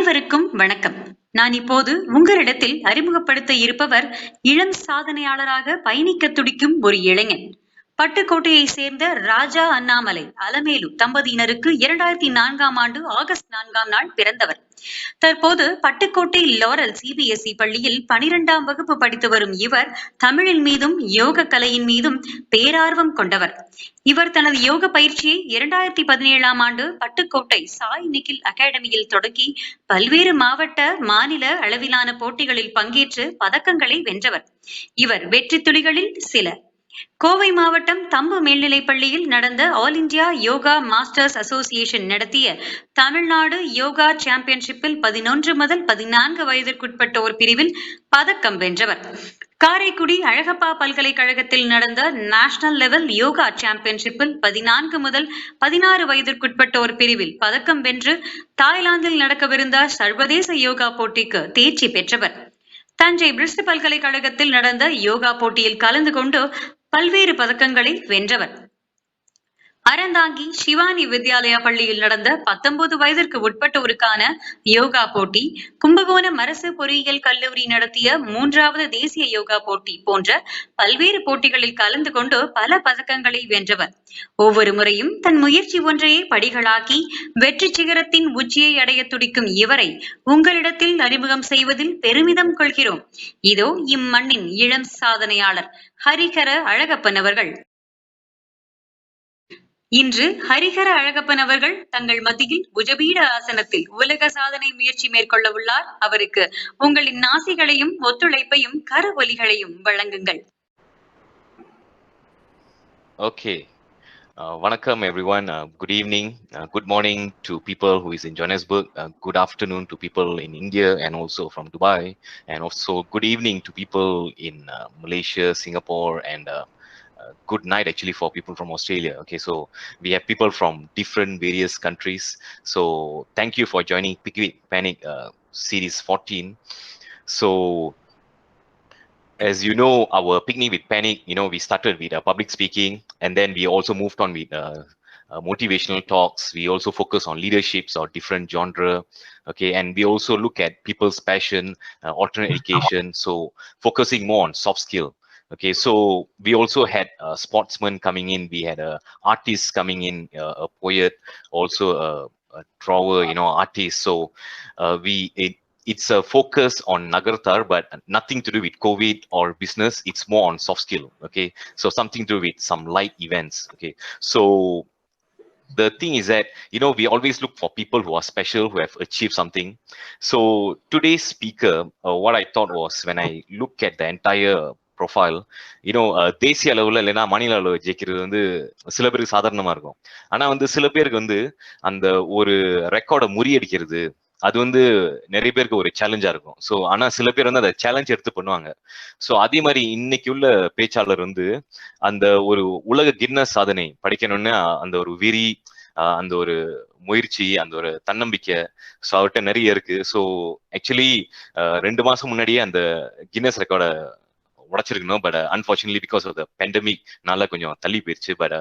அனைவருக்கும் வணக்கம். நான் இப்போது உங்களிடத்தில் அறிமுகப்படுத்த இருப்பவர் இளம் சாதனையாளராக பயணிக்க துடிக்கும் ஒரு இளைஞன். பட்டுக்கோட்டையை சேர்ந்த ராஜா அண்ணாமலை அலமேலு தம்பதியினருக்கு 2004ஆம் ஆண்டு ஆகஸ்ட் 4ஆம் நாள் பிறந்தவர். தற்போது பட்டுக்கோட்டை லாரல் சிபிஎஸ்இ பள்ளியில் 12ஆம் வகுப்பு படித்து வரும் இவர் தமிழின் மீதும் யோக கலையின் மீதும் பேரார்வம் கொண்டவர். இவர் தனது யோக பயிற்சியை 2017ஆம் ஆண்டு பட்டுக்கோட்டை சாய் நிகில் அகாடமியில் தொடங்கி பல்வேறு மாவட்ட மாநில அளவிலான போட்டிகளில் பங்கேற்று பதக்கங்களை வென்றவர். இவர் வெற்றி துளிகளில் சில: கோவை மாவட்டம் தம்பு மேல்நிலைப் பள்ளியில் நடந்த all India yoga masters association நடத்திய தமிழ்நாடு யோகா சாம்பியன்ஷிப்பில் 11 முதல் 14 வயதிற்குட்பட்டோர் பிரிவில் பதக்கம் வென்றவர். காரைக்குடி அழகப்பா பல்கலைக்கழகத்தில் நடந்த நேஷனல் லெவல் யோகா சாம்பியன்ஷிப்பில் 14 முதல் 16 வயதிற்குட்பட்டோர் பிரிவில் பதக்கம் வென்று தாய்லாந்தில் நடக்கவிருந்த சர்வதேச யோகா போட்டிக்கு தேர்ச்சி பெற்றவர். தஞ்சை பிரிஸ்ட் பல்கலைக்கழகத்தில் நடந்த யோகா போட்டியில் கலந்து கொண்டு பல்வேறு பதக்கங்களை வென்றவர். அறந்தாங்கி சிவானி வித்யாலயா பள்ளியில் நடந்த 19 வயதிற்கு உட்பட்டோருக்கான யோகா போட்டி, கும்பகோணம் அரசு பொறியியல் கல்லூரி நடத்திய 3வது தேசிய யோகா போட்டி போன்ற பல்வேறு போட்டிகளில் கலந்து கொண்டு பல பதக்கங்களை வென்றவர். ஒவ்வொரு முறையும் தன் முயற்சி ஒன்றையே படிகளாக்கி வெற்றி சிகரத்தின் உச்சியை அடைய துடிக்கும் இவரை உங்களிடத்தில் அறிமுகம் செய்வதில் பெருமிதம் கொள்கிறோம். இதோ இம்மண்ணின் இளம் சாதனையாளர் ஹரிஹர அழகப்பன் அவர்கள். இன்று ஹரிஹர அழகப்பன் அவர்கள் தங்கள் மத்தியில் புஜபீட ஆசனத்தில் உலக சாதனை முயற்சி மேற்கொள்ள உள்ளார். அவருக்கு உங்களின் நாசிகளையும் ஒத்துழைப்பையும் கரவொலிகளையும் வழங்குங்கள். Okay. Vanakkam everyone. Good evening. Good morning to people who is in Johannesburg. Good afternoon to people in India and also from Dubai. And also good evening to people in Malaysia, Singapore, and good night actually for people from Australia. Okay, so we have people from different various countries. So thank you for joining Pick Panic series 14. So as you know, our Picnic with Panic, we started with public speaking, and then we also moved on with motivational talks. We also focus on leaderships or different genre. Okay, and we also look at people's passion, alternate education. So focusing more on soft skill. Okay, so we also had sportsmen coming in. We had artists coming in, a poet, also a drawer, artist. So it's a focus on Nagartar, but nothing to do with COVID or business. It's more on soft skill. Okay, so something to do with some light events. Okay, so the thing is that, we always look for people who are special, who have achieved something. So today's speaker, what I thought was, when I look at the entire profile, தேசிய அளவுல இல்லைன்னா மாநில அளவு ஜெயிக்கிறது வந்து சில பேருக்கு சாதாரணமா இருக்கும். ஆனா சில பேருக்கு அந்த ஒரு ரெக்கார்டை முறியடிக்கிறது அது நிறைய பேருக்கு ஒரு சேலஞ்சா இருக்கும். ஸோ ஆனா சில பேர் அதை சேலஞ்ச் எடுத்து பண்ணுவாங்க. ஸோ அதே மாதிரி இன்னைக்கு உள்ள பேச்சாளர் அந்த ஒரு உலக கின்னஸ் சாதனை படிக்கணும்னு அந்த ஒரு வெறி, அந்த ஒரு முயற்சி, அந்த ஒரு தன்னம்பிக்கை ஸோ அவர்கிட்ட நிறைய இருக்கு. ஸோ ஆக்சுவலி 2 மாசம் முன்னாடியே அந்த கின்னஸ் ரெக்கார்டை உடைச்சிருக்கணும். But unfortunately because of the pandemic நால கொஞ்சம் தள்ளி போயிருச்சு. But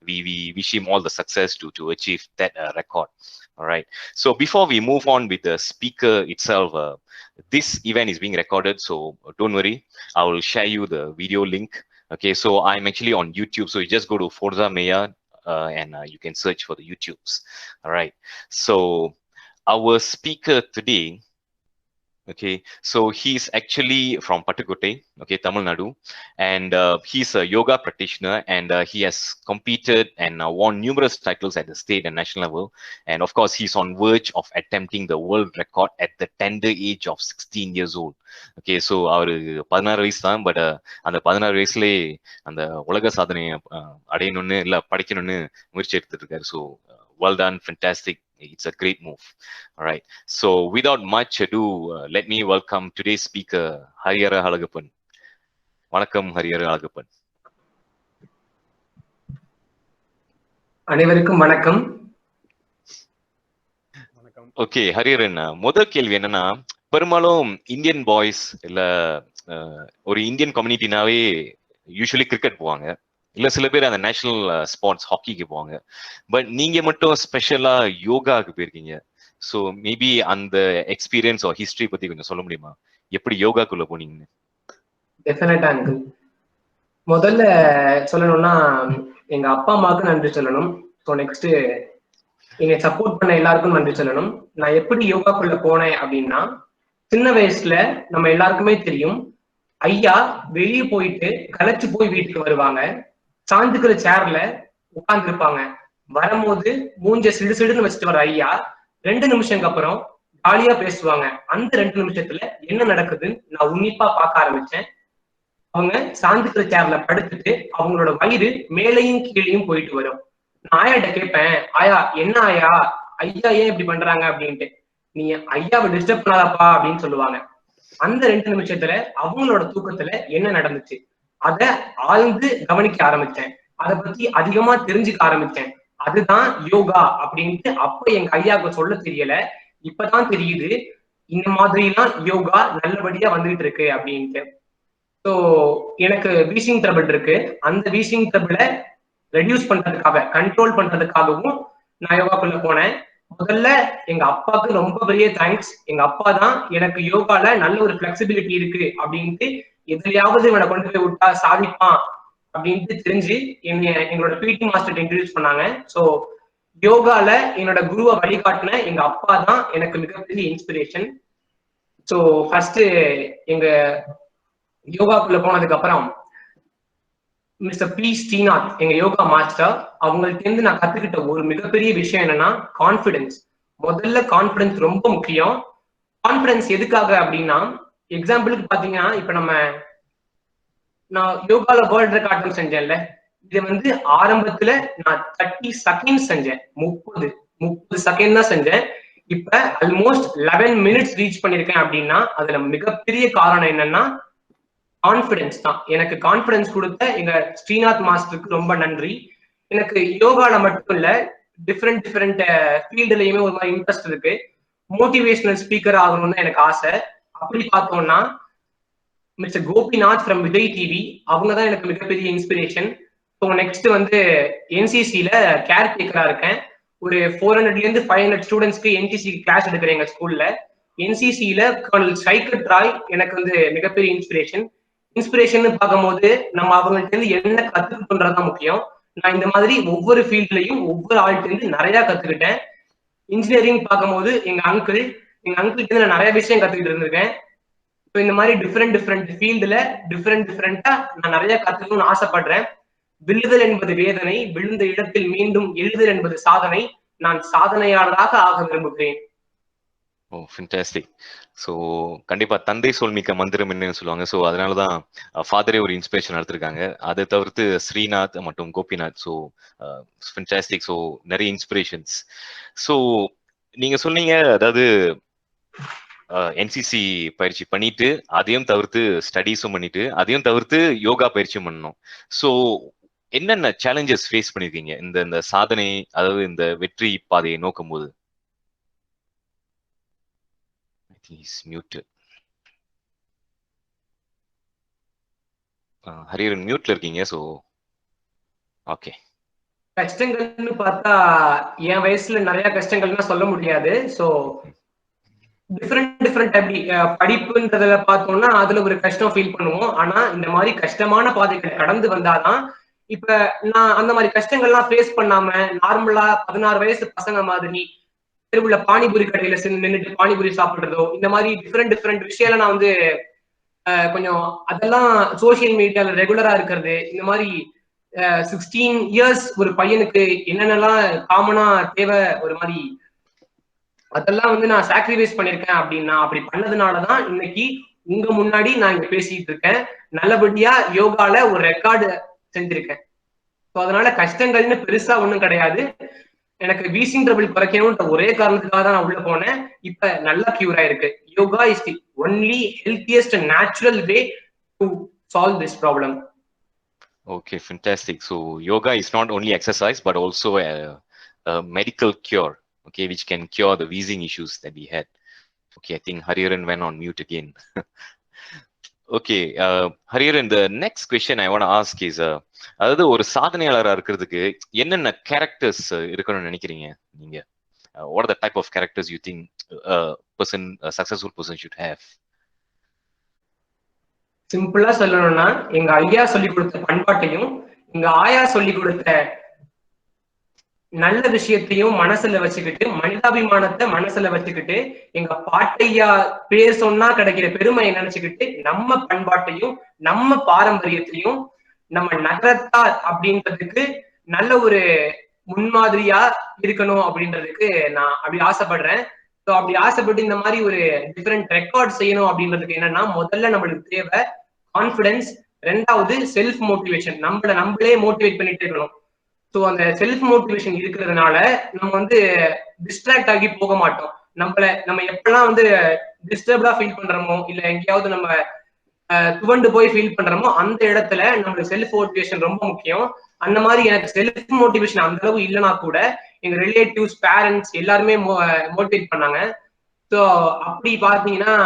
we wish him all the success to achieve that record. All right, so before we move on with the speaker itself, this event is being recorded, so don't worry, I will share you the video link. Okay, so I'm actually on YouTube, so you just go to Forza Maya and you can search for the YouTubes. All right, so our speaker today, okay, so he's actually from Pattukotte, okay, Tamil Nadu, and he's a yoga practitioner, and he has competed and won numerous titles at the state and national level, and of course he's on verge of attempting the world record at the tender age of 16 years old. Okay, so அவரு 16 வயசு தான். But அந்த 16 வயசுலேயே அந்த உலக சாதனையை அடையணும்னு இல்லை படிக்கணும்னு முயற்சி எடுத்துட்டு இருக்காரு. So well done, fantastic. It's a great move. All right, so without much ado, let me welcome today's speaker, Harihara Alagappan. Vanakkam Harihara Alagappan. அனைவருக்கும் வணக்கம். ஓகே ஹரிஹரன், முதல் கேள்வி என்னன்னா, பெரும்பாலும் இந்தியன் பாய்ஸ் இல்ல ஒரு இந்தியன் கம்யூனிட்டினாவே யூஸ்வலி கிரிக்கெட் போவாங்க, இல்ல சில பேர் அந்த நேஷனல் ஸ்போர்ட்ஸ் ஹாக்கிக்கு போவாங்க. பட் நீங்க மட்டும் ஸ்பெஷலா யோகாவுக்கு போயிருக்கீங்க. ஸோ மேபி அந்த எக்ஸ்பீரியன்ஸ் ஆர் ஹிஸ்டரி பத்தி கொஞ்சம் சொல்ல முடியுமா, எப்படி யோகாக்குள்ள போனீங்கன்னு? டெஃபினட்டா அங்கிள். முதல்ல சொல்லணும்னா எங்க அப்பா அம்மாவுக்கு நன்றி சொல்லணும். ஸோ நெக்ஸ்ட் என்னை சப்போர்ட் பண்ண எல்லாருக்கும் நன்றி சொல்லணும். நான் எப்படி யோகாக்குள்ள போனேன் அப்படின்னா, சின்ன வயசுல நம்ம எல்லாருக்குமே தெரியும், ஐயா வெளியே போயிட்டு களைச்சு போய் வீட்டுக்கு வருவாங்க, சாஞ்சுக்கிற சேர்ல உட்கார்ந்து இருப்பாங்க. வரும்போது மூஞ்ச சிடு சிடுன்னு வச்சுட்டு வர ஐயா 2 நிமிஷத்துக்கு அப்புறம் ஜாலியா பேசுவாங்க. அந்த 2 நிமிஷத்துல என்ன நடக்குதுன்னு நான் உன்னிப்பா பார்க்க ஆரம்பிச்சேன். அவங்க சாஞ்சுக்கிற சேர்ல படுத்துட்டு அவங்களோட வயிறு மேலையும் கீழையும் போயிட்டு வரும். நான் ஆயாட்ட கேட்பேன், ஆயா என்ன ஆயா, ஐயா ஏன் இப்படி பண்றாங்க அப்படின்ட்டு. நீ ஐயாவை டிஸ்டர்ப் பண்ணாதப்பா அப்படின்னு சொல்லுவாங்க. அந்த 2 நிமிஷத்துல அவங்களோட தூக்கத்துல என்ன நடந்துச்சு அத ஆழ்ந்து கவனிக்க ஆரம்பிச்சேன். அதை பத்தி அதிகமா தெரிஞ்சுக்க ஆரம்பிச்சேன். அதுதான் யோகா அப்படின்ட்டு அப்ப எங்க ஐயாவுக்கு சொல்ல தெரியல. இப்பதான் தெரியுது இந்த மாதிரி எல்லாம் யோகா நல்லபடியா வந்துகிட்டு இருக்கு அப்படின்ட்டு. ஸோ எனக்கு வீசிங் ட்ரபிள் இருக்கு. அந்த வீசிங் ட்ரபிளை ரெடியூஸ் பண்றதுக்காக, கண்ட்ரோல் பண்றதுக்காகவும் நான் யோகாக்குள்ள போனேன். முதல்ல எங்க அப்பாவுக்கு ரொம்ப பெரிய தேங்க்ஸ். எங்க அப்பா தான் எனக்கு யோகால நல்ல ஒரு பிளெக்சிபிலிட்டி இருக்கு அப்படின்ட்டு, எதுலையாவது இவனை கொண்டு போய் விட்டா சாதிப்பான் அப்படின்ட்டு தெரிஞ்சு எங்களோட பிடி மாஸ்டர் இன்ட்ரடியூஸ் பண்ணாங்க. ஸோ யோகால என்னோட குருவை வழிகாட்டின எங்க அப்பா தான் எனக்கு மிகப்பெரிய இன்ஸ்பிரேஷன். ஸோ ஃபர்ஸ்ட் எங்க யோகாக்குள்ள போனதுக்கு அப்புறம் மிஸ்டர் பி ஸ்ரீநாத் எங்க யோகா மாஸ்டர், அவங்கள்ட்ட இருந்து நான் கத்துக்கிட்ட ஒரு மிகப்பெரிய விஷயம் என்னன்னா கான்பிடன்ஸ். முதல்ல கான்பிடன்ஸ் ரொம்ப முக்கியம். கான்பிடன்ஸ் எதுக்காக அப்படின்னா, எக்ஸாம்பிளுக்கு பாத்தீங்கன்னா இப்ப நான் யோகால வேர்ல்ட் ரெக்கார்டும் செஞ்சேன்ல, இதை வந்து ஆரம்பத்துல நான் 30 செகண்ட் செஞ்சேன். 30 செகண்ட் தான் செஞ்சேன். இப்ப ஆல்மோஸ்ட் 11 மினிட்ஸ் ரீச் பண்ணிருக்கேன் அப்படின்னா அதுல மிகப்பெரிய காரணம் என்னன்னா கான்பிடன்ஸ் தான். எனக்கு கான்பிடன்ஸ் கொடுத்த எங்க ஸ்ரீநாத் மாஸ்டருக்கு ரொம்ப நன்றி. எனக்கு யோகால மட்டும் இல்ல, டிஃப்ரெண்ட் ஃபீல்டுலயுமே ஒரு மாதிரி இன்ட்ரெஸ்ட் இருக்கு. மோட்டிவேஷனல் ஸ்பீக்கர் ஆகணும்னு எனக்கு ஆசை. அப்படி பார்த்தோம்னா mister Gopinath from Vijay TV, அவங்க தான் எனக்கு மிகப்பெரிய இன்ஸ்பிரேஷன். ஸோ நெக்ஸ்ட் வந்து என்சிசியில கேர் டேக்கரா இருக்கேன். ஒரு 400ல இருந்து 500 ஸ்டூடெண்ட்ஸ்க்கு என்சிசி கிளாஸ் எடுக்கிறேன் எங்க ஸ்கூல்ல. என்சிசியில கர்னல் ஷைகட் ராய் எனக்கு வந்து மிகப்பெரிய இன்ஸ்பிரேஷன். இன்ஸ்பிரேஷன் பார்க்கும்போது நம்ம அவங்கள்ட்ட இருந்து என்ன கத்துக்கிட்டோன்றதுதான் முக்கியம். நான் இந்த மாதிரி ஒவ்வொரு ஃபீல்ட்லயும் ஒவ்வொரு ஆள்கிட்ட இருந்து நிறைய கத்துக்கிட்டேன். இன்ஜினியரிங் பார்க்கும்போது எங்க அங்கிள் இருந்து நான் நிறைய விஷயம் கத்துக்கிட்டு இருந்திருக்கேன். ஸோ இந்த மாதிரி டிஃப்ரெண்ட் ஃபீல்டுல டிஃப்ரெண்டா நான் நிறைய கத்துக்கணும்னு ஆசைப்படுறேன். விழுதல் என்பது வேதனை, விழுந்த இடத்தில் மீண்டும் எழுதல் என்பது சாதனை. நான் சாதனையாளராக ஆக விரும்புகிறேன். ஓ ஃபென்டாஸ்டிக். ஸோ கண்டிப்பா தந்தை சொல்மிக்க மந்திரம் என்னன்னு சொல்லுவாங்க. ஸோ அதனாலதான் ஃபாதரே ஒரு இன்ஸ்பிரேஷன் எடுத்திருக்காங்க. அதை தவிர்த்து ஸ்ரீநாத் மற்றும் கோபிநாத். So fantastic. ஸோ நிறைய இன்ஸ்பிரேஷன்ஸ். ஸோ நீங்க சொன்னீங்க, அதாவது என்சிசி பயிற்சி பண்ணிட்டு அதையும் தவிர்த்து ஸ்டடீஸும் பண்ணிட்டு அதையும் தவிர்த்து யோகா பயிற்சியும் பண்ணணும். ஸோ என்னென்ன சேலஞ்சஸ் ஃபேஸ் பண்ணிருக்கீங்க இந்த சாதனை, அதாவது இந்த வெற்றி பாதையை நோக்கும் போது? ஹரியரன் மியூட்ல இருக்கீங்க. So okay. கஷ்டங்கள்னு பார்த்தா என் வயசுல நிறைய கஷ்டங்கள்னா சொல்ல முடியாது. ஸோ டிஃப்ரெண்ட் அப்படி படிப்புன்றதுல பார்த்தோம்னா அதுல ஒரு கஷ்டம் ஃபீல் பண்ணுவோம். ஆனா இந்த மாதிரி கஷ்டமான பாதைகள் கடந்து வந்தாதான், இப்ப நான் அந்த மாதிரி கஷ்டங்கள்லாம் ஃபேஸ் பண்ணாம நார்மலா 16 வயசு பசங்க மாதிரி தெருவுல பானிபூரி கடையில நின்றுட்டு பானிபூரி சாப்பிடுறதோ, இந்த மாதிரி டிஃப்ரெண்ட் விஷயம் நான் வந்து கொஞ்சம் அதெல்லாம் சோசியல் மீடியால ரெகுலரா இருக்கிறது, இந்த மாதிரி 16 இயர்ஸ் ஒரு பையனுக்கு என்னென்னலாம் காமனா தேவை ஒரு மாதிரி அதெல்லாம் வந்து நான் சாக்ரிஃபைஸ் பண்ணிருக்கேன். அப்படின்னா அப்படி பண்ணதுனாலதான் இன்னைக்கு உங்க முன்னாடி நான் இங்க பேசிட்டு இருக்கேன். நல்லபடியா யோகால ஒரு ரெக்கார்டு செஞ்சிருக்கேன். ஸோ அதனால கஷ்டங்கள்னு பெருசா ஒண்ணும் கிடையாது. எனக்கு வீசிங் ட்ரபிள் குறைக்கணும்ன்ற ஒரே காரணத்துக்காக தான் நான் உள்ள போனேன். இப்ப நல்லா கியூர் ஆயிருக்கு. Yoga is the only healthiest natural way to solve this problem. Okay, fantastic. So yoga is not only exercise but also a medical cure, okay, which can cure the wheezing issues that we had. Okay, I think Hariharan went on mute again. Okay, Hariharan, the next question I want to ask is, அதாவது ஒரு சாதனையாளரா இருக்கிறதுக்கு என்னென்ன characters இருக்கணும்னு நினைக்கிறீங்க நீங்க? what are the type of characters you think a successful person should have? சிம்பிளா சொல்லணும்னா எங்க ஐயா சொல்லி கொடுத்த பண்பாட்டையும் எங்க ஆயா சொல்லி கொடுத்த நல்ல விஷயத்தையும் மனசுல வச்சுக்கிட்டு, மனிதாபிமானத்தை மனசுல வச்சுக்கிட்டு, எங்க பாட்டையா பேர் சொன்னா கிடைக்கிற பெருமையை நினைச்சுக்கிட்டு, நம்ம பண்பாட்டையும் நம்ம பாரம்பரியத்தையும் நம்ம நகரத்தார் அப்படின்றதுக்கு நல்ல ஒரு முன்மாதிரியா இருக்கணும் அப்படின்றதுக்கு நான் அப்படி ஆசைப்படுறேன். ஸோ அப்படி ஆசைப்பட்டு இந்த மாதிரி ஒரு டிஃபரெண்ட் ரெக்கார்ட் செய்யணும் அப்படின்றதுக்கு என்னன்னா, முதல்ல நம்மளுக்கு தேவை கான்பிடன்ஸ், ரெண்டாவது செல்ஃப் மோட்டிவேஷன். நம்மளே மோட்டிவேட் பண்ணிட்டு இருக்கணும். ஸோ அந்த செல்ஃப் மோட்டிவேஷன் இருக்கிறதுனால நம்ம வந்து டிஸ்ட்ராக்ட் ஆகி போக மாட்டோம். நம்ம எப்பெல்லாம் வந்து டிஸ்டர்ப்டா ஃபீல் பண்றோமோ, இல்ல எங்கேயாவது நம்ம துவண்டு போய் ஃபீல் பண்றோமோ, அந்த இடத்துல நம்மளுக்கு செல்ஃப் மோட்டிவேஷன் ரொம்ப முக்கியம். அந்த மாதிரி எனக்கு செல்ஃப் மோட்டிவேஷன் அந்த அளவு இல்லைன்னா கூட எங்க ரிலேட்டிவ்ஸ், பேரண்ட்ஸ் எல்லாருமே மோட்டிவேட் பண்ணாங்க. ஸோ அப்படி பாத்தீங்கன்னா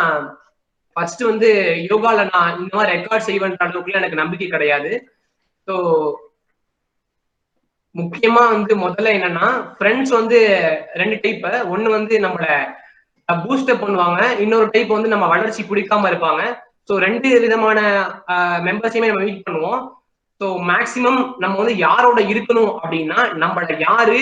ஃபர்ஸ்ட் வந்து யோகால நான் இந்த மாதிரி ரெக்கார்ட் செய்வேன்ற அளவுக்குள்ள எனக்கு நம்பிக்கை கிடையாது. ஸோ முக்கியமா வந்து முதல்ல என்னன்னா, ஃப்ரெண்ட்ஸ் வந்து 2 டைப். ஒன்னு வந்து நம்மள பூஸ்டப் பண்ணுவாங்க, இன்னொரு டைப் வந்து நம்ம வளர்ச்சி பிடிக்காம இருப்பாங்க. ஸோ 2 விதமான மெம்பர்ஸையுமே நம்ம மீட் பண்ணுவோம். ஸோ மேக்சிமம் நம்ம வந்து யாரோட இருக்கணும் அப்படின்னா, நம்மள யாரு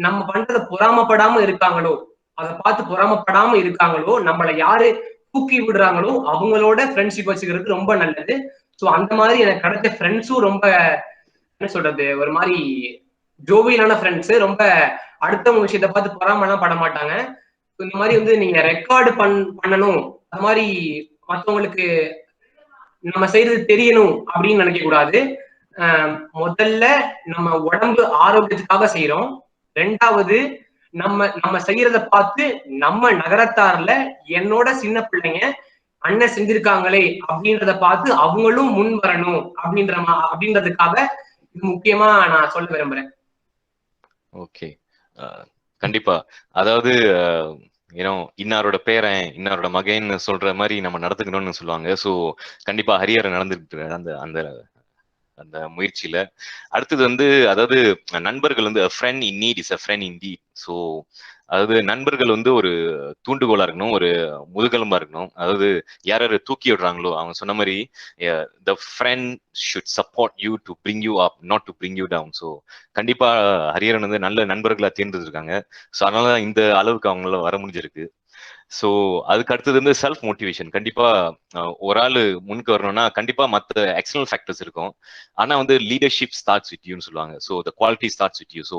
நம்ம பண்றதை பொறாமப்படாம இருக்காங்களோ, அதை பார்த்து பொறாமப்படாம இருக்காங்களோ, நம்மள யாரு தூக்கி விடுறாங்களோ அவங்களோட ஃப்ரெண்ட்ஷிப் வச்சுக்கிறது ரொம்ப நல்லது. ஸோ அந்த மாதிரி எனக்கு கிடைச்ச ஃப்ரெண்ட்ஸும் ரொம்ப என்ன சொல்றது, ஒரு மாதிரி ஜோவியலான ஃப்ரெண்ட்ஸ். ரொம்ப அடுத்தவங்க விஷயத்த பார்த்து பொறாமலாம் பட மாட்டாங்க. இந்த மாதிரி வந்து நீங்க ரெக்கார்டு பண்ணணும், அது மாதிரி மற்றவங்களுக்கு நம்ம செய்யறது தெரியணும் அப்படின்னு நினைக்க கூடாது. முதல்ல நம்ம உடம்பு ஆரோக்கியத்துக்காக செய்யறோம். ரெண்டாவது நம்ம செய்யறத பார்த்து நம்ம நகரத்தார்ல என்னோட சின்ன பிள்ளைங்க அண்ணன் செஞ்சிருக்காங்களே அப்படின்றத பார்த்து அவங்களும் முன் வரணும் அப்படின்றதுக்காக இது முக்கியமா நான் சொல்ல விரும்புறேன். ஓகே, கண்டிப்பா. அதாவது இன்னாரோட பேரன், இன்னாரோட மகன் சொல்ற மாதிரி நம்ம நடந்துக்கணும்னு சொல்லுவாங்க. ஸோ கண்டிப்பா ஹரிஹரன் நடந்துட்டு அந்த அந்த அந்த முயற்சியில. அடுத்தது வந்து அதாவது நண்பர்கள் வந்து a friend in need is a friend indeed. So அதாவது நண்பர்கள் வந்து ஒரு தூண்டுகோலா இருக்கணும், ஒரு முதுகெலும்பா இருக்கணும். அதாவது யார் யாரு தூக்கி விடுறாங்களோ அவங்க சொன்ன மாதிரி the friend should support you to bring you up, not to bring you down. So கண்டிப்பா ஹரிஹரன் வந்து நல்ல நண்பர்களா தேர்ந்தெடுத்திருக்காங்க. ஸோ அதனால இந்த அளவுக்கு அவங்களால வர முடிஞ்சிருக்கு. ஸோ அதுக்கு அடுத்தது வந்து செல்ஃப் மோட்டிவேஷன். கண்டிப்பா ஒரு ஆள் முன்னுக்கு வரணும்னா கண்டிப்பா மற்ற எக்ஸ்டர்னல் ஃபேக்டர்ஸ் இருக்கும். ஆனா வந்து லீடர்ஷிப் ஸ்டார்ட்ஸ் வித் யூன்னு சொல்லுவாங்க. So the quality starts with you. So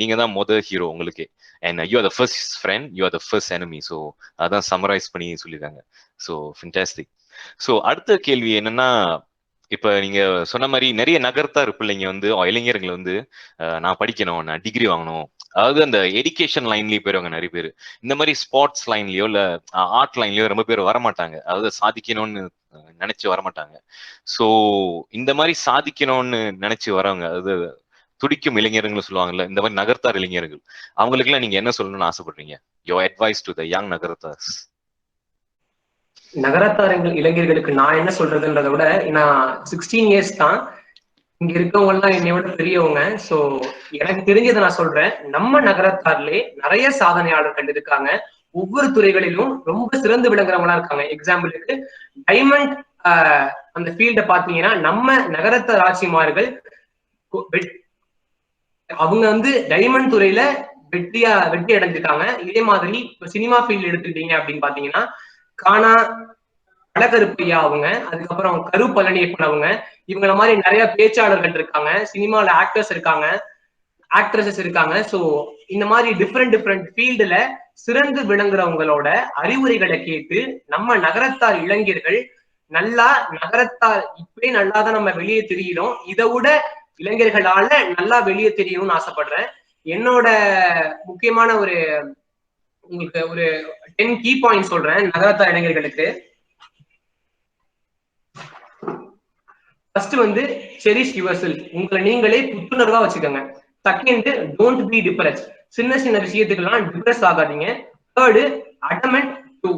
நீங்க தான் முதல் ஹீரோ உங்களுக்கு. And you R the first friend, you are the first enemy. So அதான் சம்மரைஸ் பண்ணி சொல்லியிருக்காங்க. So fantastic. ஸோ அடுத்த கேள்வி என்னன்னா, இப்ப நீங்க சொன்ன மாதிரி நிறைய நகர்த்தார் பிள்ளைங்க வந்து இளைஞர்கள் வந்து நான் படிக்கணும், நான் டிகிரி வாங்கணும், அதாவது அந்த எஜுகேஷன் லைன்லயே போயிருவாங்க நிறைய பேர். இந்த மாதிரி ஸ்போர்ட்ஸ் லைன்லயோ இல்ல ஆர்ட் லைன்லயோ ரொம்ப பேர் வரமாட்டாங்க. அதாவது சாதிக்கணும்னு நினைச்சு வரமாட்டாங்க. ஸோ இந்த மாதிரி சாதிக்கணும்னு நினைச்சு வரவங்க, அதாவது துடிக்கும் இளைஞர்கள் சொல்லுவாங்கல்ல, இந்த மாதிரி நகர்த்தார் இளைஞர்கள், அவங்களுக்கு எல்லாம் நீங்க என்ன சொல்லணும்னு ஆசைப்படுறீங்க? Your advice to the young Nagarathars. Nagarathar இளைஞர்களுக்கு நான் என்ன சொல்றதுன்றதை விட, நான் 16 இயர்ஸ் தான், இங்க இருக்கவங்க எல்லாம் என்னை விட பெரியவங்க. சோ எனக்கு தெரிஞ்சதை நான் சொல்றேன். நம்ம நகரத்தார்லே நிறைய சாதனையாளர்கள் இருக்காங்க. ஒவ்வொரு துறைகளிலும் ரொம்ப சிறந்து விளங்குறவங்களா இருக்காங்க. எக்ஸாம்பிளுக்கு டைமண்ட் அந்த ஃபீல்ட பாத்தீங்கன்னா, நம்ம நகரத்தார் ஆட்சிமார்கள் அவங்க வந்து டைமண்ட் துறையில வெற்றி அடைஞ்சிருக்காங்க. இதே மாதிரி சினிமா ஃபீல்ட் எடுத்துக்கிட்டீங்க அப்படின்னு பாத்தீங்கன்னா, கானா அழகருப்பையா அவங்க, அதுக்கப்புறம் கரு பழனியப்பன் அவங்க, இவங்கள மாதிரி நிறைய பேச்சாளர்கள் இருக்காங்க. சினிமால ஆக்டர்ஸ் இருக்காங்க, ஆக்ட்ரஸஸ் இருக்காங்க. ஸோ இந்த மாதிரி டிஃப்ரெண்ட் ஃபீல்டுல சிறந்து விளங்குறவங்களோட அறிவுரைகளை கேட்டு நம்ம நகரத்தார் இளைஞர்கள் நல்லா நகரத்தார் இப்பவே நல்லாதான் நம்ம வெளியே தெரியணும், இதை விட இளைஞர்களால நல்லா வெளியே தெரியணும்னு ஆசைப்படுறேன். என்னோட முக்கியமான உங்களுக்கு ஒரு 10 கீ பாயிண்ட் சொல்றேன் நகரத்தார் இளைஞர்களுக்கு. ஃபர்ஸ்ட் வந்து செரிஷ் யுவர்செல்ஃப், உங்களை நீங்களே புத்துணர்வா வச்சுக்கோங்க. செகண்ட், டோன்ட் பி டிப்ரெஸ்ட், சின்ன விஷயத்துக்கெல்லாம் டிப்ரெஸ் ஆகாதீங்க. Third, adamant to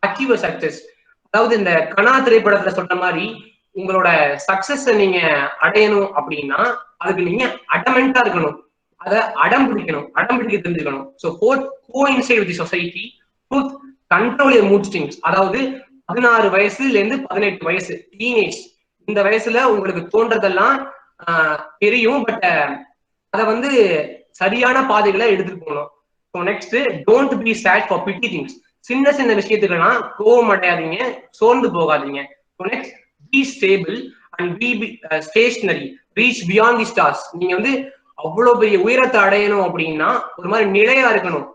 achieve success, அதாவது இந்த கனா திரைப்படத்துல சொல்ற மாதிரி உங்களோட சக்சஸ் நீங்க அடையணும் அப்படின்னா அதுக்கு நீங்க அடமெண்டா இருக்கணும். அதை அடம் பிடிக்க தெரிஞ்சுக்கணும். So fourth, coincide with the society. Fifth, control your mood swings. அதாவது 16 வயசுல இருந்து 18 வயசு டீனேஜ், இந்த வயசுல உங்களுக்கு தோன்றதெல்லாம் தெரியும், பட் அதை வந்து சரியான பாதைகளை எடுத்துட்டு போகணும். So next, don't be sad for petty things. சின்ன சின்ன விஷயத்துக்குலாம் கோவம் அடையாதீங்க, சோர்ந்து போகாதீங்க. So next, be stable and be stationary, reach beyond the stars. நீங்க வந்து அவ்வளவு பெரிய உயரத்தை அடையணும் அப்படின்னா ஒரு மாதிரி நிலையா இருக்கணும்,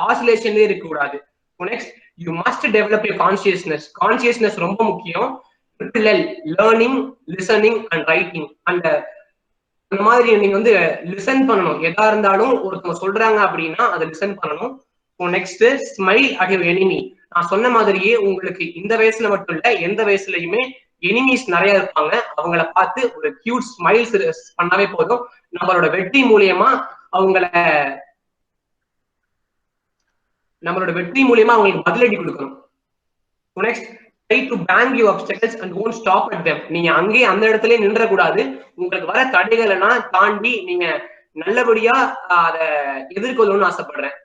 ஆசிலேஷன்லயே இருக்க கூடாது. Next, you must develop your consciousness. Consciousness ரொம்ப முக்கியம். Learning, listening and writing. அந்த மாதிரி நீங்க வந்து லிசன் பண்ணணும். எதா இருந்தாலும் ஒருத்தவங்க சொல்றாங்க அப்படின்னா அதை லிசன் பண்ணணும். Next, smile at your enemy. நான் சொன்ன மாதிரியே உங்களுக்கு இந்த வயசுல மட்டும் இல்ல, எந்த வயசுலயுமே எனிமீஸ் நிறைய இருப்பாங்க. அவங்கள பார்த்து ஒரு கியூட் ஸ்மைல்ஸ் பண்ணாவே போதும். நம்மளோட வெற்றி மூலியமா அவங்களுக்கு பதிலடி கொடுக்கணும். Next, try to bang your obstacles and won't stop at them. நீங்க அங்கேயே அந்த இடத்துல நின்ற கூடாது. உங்களுக்கு வர தடைகளை தாண்டி நீங்க நல்லபடியா அதை எதிர்கொள்ளணும்னு ஆசைப்படுறேன்.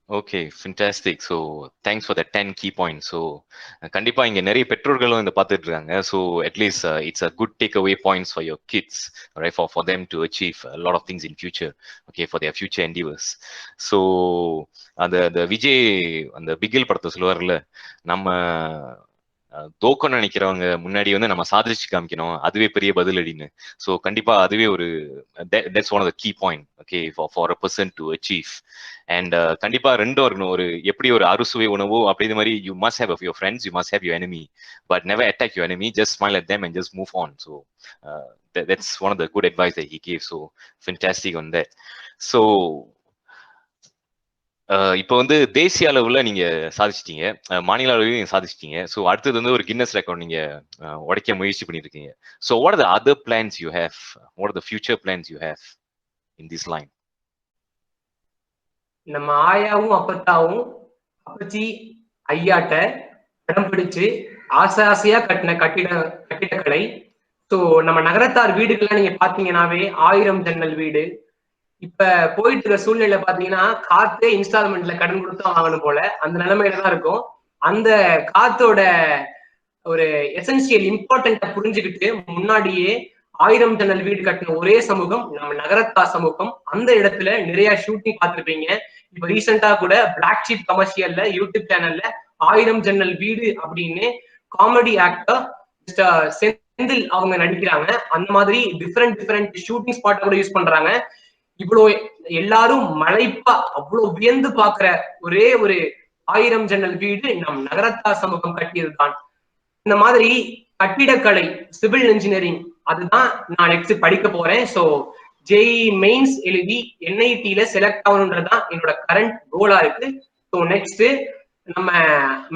Okay, fantastic. So thanks for the 10 key points. So கண்டிப்பா இங்க நிறைய பெற்றோர்களும் இந்த பார்த்துட்டு இருக்காங்க. So at least it's a good takeaway points for your kids, right? For them to achieve a lot of things in future, okay, for their future endeavors. So அந்த விஜய் அந்த பிகில் படத்தை சொல்லுவார்ல, நம்ம தோக்கணும்னு நினைக்கிறவங்க முன்னாடி வந்து நம்ம சாதிச்சு காமிக்கணும், அதுவே பெரிய பதிலடின்னு. ஸோ கண்டிப்பா அதுவே ஒரு that's one of the key point, okay, for a person to achieve. And கண்டிப்பா ரெண்டும் இருக்கணும். ஒரு எப்படி ஒரு அறுசுவை உணவோ அப்படி இது மாதிரி, you must have your friends, you must have your enemy, but never attack your enemy, just smile at them and just move on. So that's one of the good advice that he gave. So fantastic on that. So இப்போ வந்து தேசிய அளவுல நீங்க சாதிச்சிட்டீங்க, மாநில அளவுலையும் நீங்க சாதிச்சிட்டீங்க. So அடுத்தது வந்து ஒரு கின்னஸ் ரெக்கார்ட் நீங்க உடைக்க முயற்சி பண்ணிட்டு இருக்கீங்க. So what are the other plans you have, what are the future plans you have in this line? நம்ம ஆயாவும் அப்பத்தாவும் அப்பச்சி ஐயாட்ட படம் பிடிச்சு ஆசையா கட்டின கட்டிடக்கலை. ஸோ நம்ம நகரத்தார் வீடுகள்லாம் நீங்க பாத்தீங்கன்னாவே 1000 ஜன்னல் வீடு. இப்ப போயிட்டு இருக்க சூழ்நிலை பாத்தீங்கன்னா காத்தே இன்ஸ்டால்மெண்ட்ல கடன் கொடுத்தா வாங்கணும் போல, அந்த நிலைமையில தான் இருக்கும். அந்த காத்தோட ஒரு எசென்சியல் இம்பார்ட்டன்ட புரிஞ்சுக்கிட்டு முன்னாடியே 1000 ஜன்னல் வீடு கட்டின ஒரே சமூகம் நம்ம நகரத்தார் சமூகம். அந்த இடத்துல நிறைய ஷூட்டிங் பார்த்திருப்பீங்க. இப்ப ரீசெண்டா கூட பிளாக் ஷீப் கமர்ஷியல்ல யூடியூப் சேனல்ல 1000 ஜன்னல் வீடு அப்படின்னு காமெடி ஆக்டர் மிஸ்டர் செந்தில் அவங்க நடிக்கிறாங்க. அந்த மாதிரி டிஃப்ரெண்ட் ஷூட்டிங் ஸ்பாட் கூட யூஸ் பண்றாங்க. இவ்வளோ எல்லாரும் மலைப்பா அவ்வளவு வியந்து பாக்குற ஒரே ஒரு 1000 ஜன்னல் வீடு நம் நகரத்தார் சமூகம் கட்டியதுதான். இந்த மாதிரி கட்டிடக்கலை, சிவில் இன்ஜினியரிங், அதுதான் நான் நெக்ஸ்ட் படிக்க போறேன். ஸோ ஜேஇ மெயின்ஸ் எழுதி என்ஐடில செலக்ட் ஆகணுன்றதுதான் என்னோட கரண்ட் கோலா இருக்கு. ஸோ நெக்ஸ்ட் நம்ம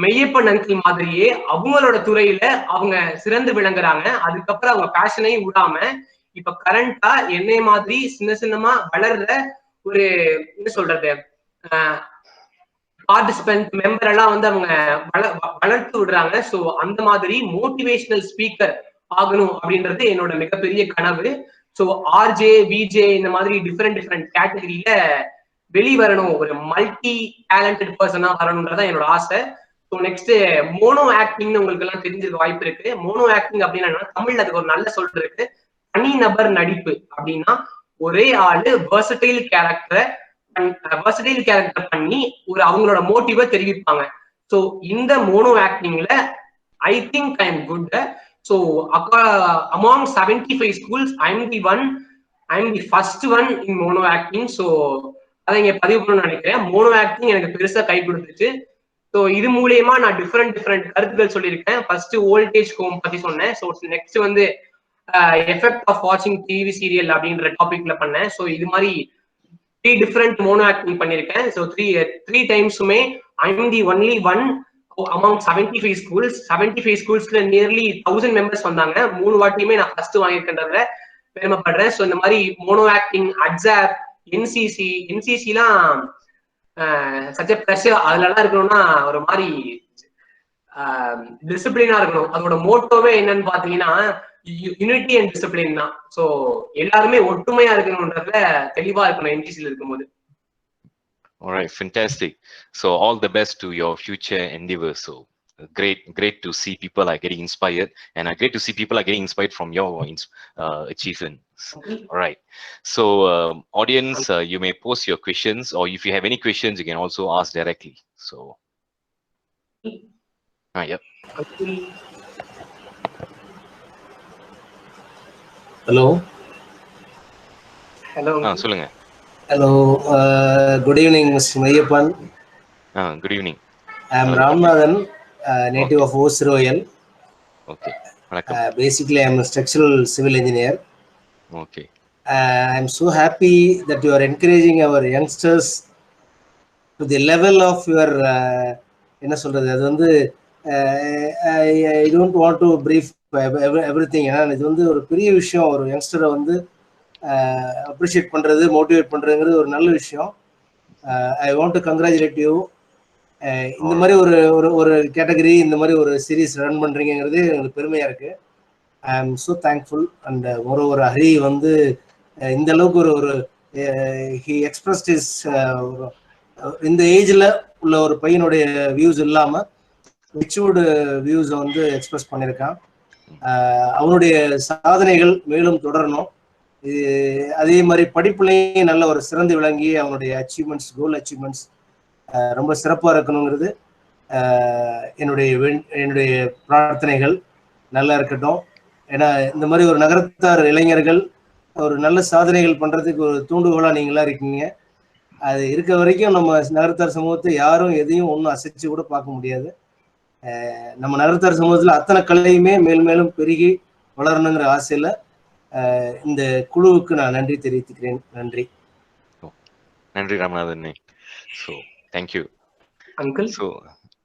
மெய்யப்பன் அங்கிள் மாதிரியே அவங்களோட துறையில அவங்க சிறந்து விளங்குறாங்க. அதுக்கப்புறம் அவங்க பேஷனையும் விடாம இப்ப கரண்டா என்னை மாதிரி சின்னமா வளர்ற ஒரு என்ன சொல்றது பார்ட்டிசிபென்ட் மெம்பர் எல்லாம் வந்து அவங்க வளர்த்து விடுறாங்க. ஸோ அந்த மாதிரி மோட்டிவேஷனல் ஸ்பீக்கர் ஆகணும் அப்படின்றது என்னோட மிகப்பெரிய கனவு. ஸோ ஆர்ஜே, விஜே இந்த மாதிரி டிஃப்ரெண்ட் கேட்டகரியில வெளிவரணும், ஒரு மல்டி டேலண்டட் பர்சனா வரணும்ன்றதான் என்னோட ஆசை. ஸோ நெக்ஸ்ட் மோனோ ஆக்டிங்னு உங்களுக்கு எல்லாம் தெரிஞ்சிருக்க வாய்ப்பு இருக்கு. மோனோ ஆக்டிங் அப்படின்னா தமிழ்ல அதுக்கு ஒரு நல்ல சொல் இருக்கு, தனிநபர் நடிப்பு. அப்படின்னா ஒரே ஆளு வெர்சடைல் கேரக்டர் பண்ணி ஒரு அவங்களோட மோட்டிவ தெரிவிப்பாங்க. ஸோ இந்த மோனோ ஆக்டிங்ல I think I am good. So among 75 schools I am the first one in mono acting. So அதை இங்க பதிவு பண்ணணும்னு நினைக்கிறேன். மோனோ ஆக்டிங் எனக்கு பெருசா கை கொடுத்துச்சு. ஸோ இது மூலியமா நான் டிஃப்ரெண்ட் கருத்துக்கள் சொல்லியிருக்கேன். ஃபர்ஸ்ட் ஓல்டேஜ் ஹோம் பத்தி சொன்னேன். ஸோ நெக்ஸ்ட் வந்து எஃபெக்ட் ஆஃப் வாட்சிங் டிவி சீரியல் அப்படின்ற டாபிக்ல பண்ணேன். ஸோ இது மாதிரி 3 டிஃப்ரெண்ட் மோனோ ஆக்டிங் பண்ணியிருக்கேன். ஸோ த்ரீ டைம்ஸுமே I am the only one among 75 schools. 75 schools-ல நியர்லி 1000 மெம்பர்ஸ் வந்தாங்க. 3 வாட்டியுமே நான் ஃபர்ஸ்ட் வாங்கியிருக்கேன்றதுல பெருமைப்படுறேன். ஸோ இந்த மாதிரி மோனோ ஆக்டிங், அட்சாப், என்சிசிலாம் சச்ச ப்ளஷர். அதுலலாம் இருக்கணும்னா ஒரு மாதிரி டிசிப்ளினா இருக்கணும். அதோட மோட்டோவே என்னன்னு பாத்தீங்கன்னா யூனிட்டி அண்ட் டிசிப்ளின் தான். ஸோ எல்லாருமே ஒற்றுமையா இருக்கணும்ன்றதுல தெளிவா இருக்கணும் என்டிசில இருக்கும்போது. All right, fantastic. So all the best to your future endeavors. So great to see people are getting inspired, and great to see people are getting inspired from your achievements. All right. So audience, you may post your questions, or if you have any questions, you can also ask directly. So yeah. Hello. சொல்லுங்க. Hello, good evening, Mr. Mayappan. Good evening. I am Ramanathan, native of Osroyal. Okay. Basically, I am a structural civil engineer. Okay. I am so happy that you are encouraging our youngsters to the level of your, என்ன சொல்றது, அது வந்து I don't want to brief everything. ஏன்னா இது வந்து ஒரு பெரிய விஷயம். ஒரு யங்ஸ்டரை வந்து அப்ரிஷியேட் பண்றது, மோட்டிவேட் பண்றதுங்கிறது ஒரு நல்ல விஷயம். I want to congratulate you. இந்த மாதிரி ஒரு கேட்டகரி, இந்த மாதிரி ஒரு சீரீஸ் ரன் பண்றீங்கிறது எனக்கு பெருமையா இருக்கு. ஐ ஆம் ஸோ தேங்க்ஃபுல். அண்ட் ஒரு ஹரி வந்து இந்த அளவுக்கு ஒரு ஹி எக்ஸ்பிரஸ்ட் இஸ் இந்த ஏஜ்ல உள்ள ஒரு பையனுடைய வியூஸ் இல்லாம மெச்சூர்டு வியூஸை வந்து எக்ஸ்பிரஸ் பண்ணியிருக்கான். அவனுடைய சாதனைகள் மேலும் தொடரணும். அதே மாதிரி படிப்புலையும் நல்ல ஒரு சிறந்து விளங்கி அவனுடைய அச்சீவ்மெண்ட்ஸ், கோல் அச்சீவ்மெண்ட்ஸ் ரொம்ப சிறப்பாக இருக்கணுங்கிறது என்னுடைய பிரார்த்தனைகள். நல்லா இருக்கட்டும். ஏன்னா இந்த மாதிரி ஒரு நகரத்தார் இளைஞர்கள் ஒரு நல்ல சாதனைகள் பண்றதுக்கு ஒரு தூண்டுகோலா நீங்களா இருக்கீங்க. அது இருக்க வரைக்கும் நம்ம நகரத்தார் சமூகத்தை யாரும் எதையும் ஒன்றும் அசைச்சு கூட பார்க்க முடியாது. நம்ம நகரத்தார் சமூகத்தில் அத்தனை கலையுமே மேலும் பெருகி வளரணுங்கிற ஆசையில இந்த குழுவுக்கு நான் நன்றி தெரிவித்துக்கிறேன். நன்றி. நன்றி Ramanathan. So thank you uncle. So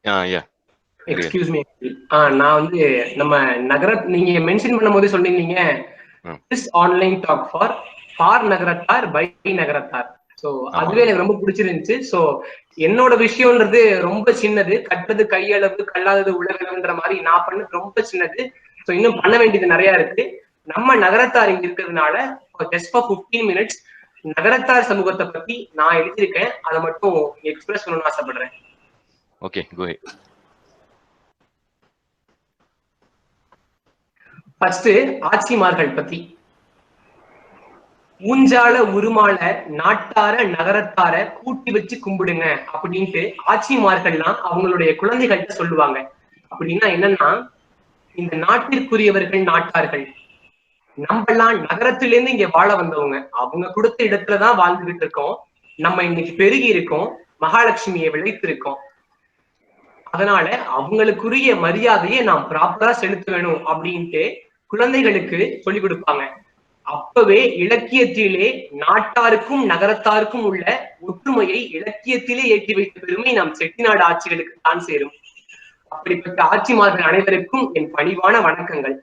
yeah, excuse me. நான் வந்து நம்ம நீங்க மென்ஷன் பண்ணும்போது சொன்னீங்க this online talk for Nagarathar by Nagarathar. So அதுவே எனக்கு ரொம்ப பிடிச்சிருந்துச்சு. சோ என்னோட விஷயம்ன்றது ரொம்ப சின்னது, கட்டது கையளவு கல்லாதது உலகளவுன்ற மாதிரி நான் பண்ணது ரொம்ப சின்னது. சோ இன்னும் பண்ண வேண்டியது நிறைய இருக்கு. நம்ம நகரத்தார் இங்க இருக்கிறதுனால just for 15 minutes நகரத்தார் சமூகத்தை பத்தி நான் எழுதியிருக்கேன். அதை மட்டும் எக்ஸ்பிரஸ் பண்ணணும்னு ஆசைப்படுறேன். Okay, go ahead. ஃபர்ஸ்ட் ஆட்சிமார்கள் பத்தி. ஊஞ்சால உருமால நாட்டார நகரத்தார கூட்டி வச்சு கும்பிடுங்க அப்படின்ட்டு ஆட்சிமார்கள்லாம் அவங்களுடைய குழந்தைகள்கிட்ட சொல்லுவாங்க. அப்படின்னா என்னன்னா, இந்த நாட்டிற்குரியவர்கள் நாட்டார்கள், நம்மெல்லாம் நகரத்திலேருந்து இங்க வாழ வந்தவங்க, அவங்க கொடுத்த இடத்துலதான் வாழ்ந்துகிட்டு இருக்கோம். நம்ம இன்னைக்கு பெருகி இருக்கோம், மகாலட்சுமியை விளைத்து இருக்கோம். அதனால அவங்களுக்குரிய மரியாதையை நாம் ப்ராப்பரா செலுத்த வேணும் அப்படின்ட்டு குழந்தைகளுக்கு சொல்லிக் கொடுப்பாங்க. அப்பவே இலக்கியத்திலே நாட்டாருக்கும் நகரத்தாருக்கும் உள்ள ஒற்றுமையை இலக்கியத்திலே ஏற்றி வைத்த பெருமை நம் செட்டிநாடு ஆட்சிகளுக்கு தான் சேரும். அப்படிப்பட்ட ஆட்சிமார்கள் அனைவருக்கும் என் பணிவான வணக்கங்கள்.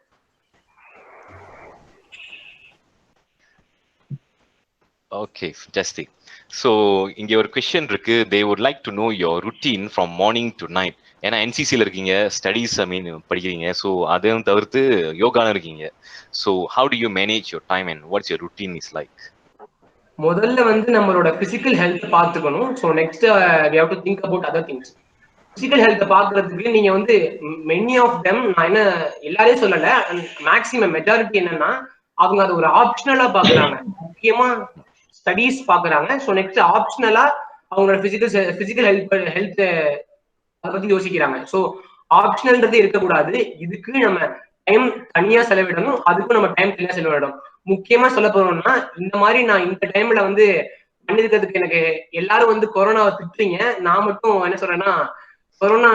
Okay, fantastic. So இங்க ஒரு question இருக்கு. They would like to know your routine from morning to night. ஏன்னா என்சிசில இருக்கீங்க, ஸ்டடீஸ் படிக்கிறீங்க, ஸோ அதையும் தவிர்த்து யோகால இருக்கீங்க. So how do you manage your time and what's your routine is like? முதல்ல வந்து நம்மளோட பிசிக்கல் ஹெல்த் பார்த்துக்கணும். So next we have to think about other things. Physical health பார்க்கறதுக்கு நீங்க வந்து மெனி ஆஃப் தெம், நான் என்ன எல்லாரையும் சொல்லல, மேக்சிமம் மெஜாரிட்டி என்னன்னா அவங்க அதை ஒரு ஆப்ஷனலா பாக்குறாங்க. முக்கியமா ஸ்டடீஸ் பாக்குறாங்க. ஸோ நெக்ஸ்ட் ஆப்ஷனலா அவங்களோட பிசிக்கல் ஹெல்த் அதை பத்தி யோசிக்கிறாங்க. ஸோ ஆப்ஷனல்ன்றது இருக்கக்கூடாது. இதுக்கு நம்ம டைம் தனியா செலவிடணும், அதுக்கும் நம்ம டைம் தனியா செலவிடணும். முக்கியமா சொல்ல போறோம்னா, இந்த மாதிரி நான் இந்த டைம்ல வந்து பண்ணிருக்கிறதுக்கு எனக்கு எல்லாரும் வந்து கொரோனாவை திட்டுறீங்க, நான் மட்டும் என்ன சொல்றேன்னா, கொரோனா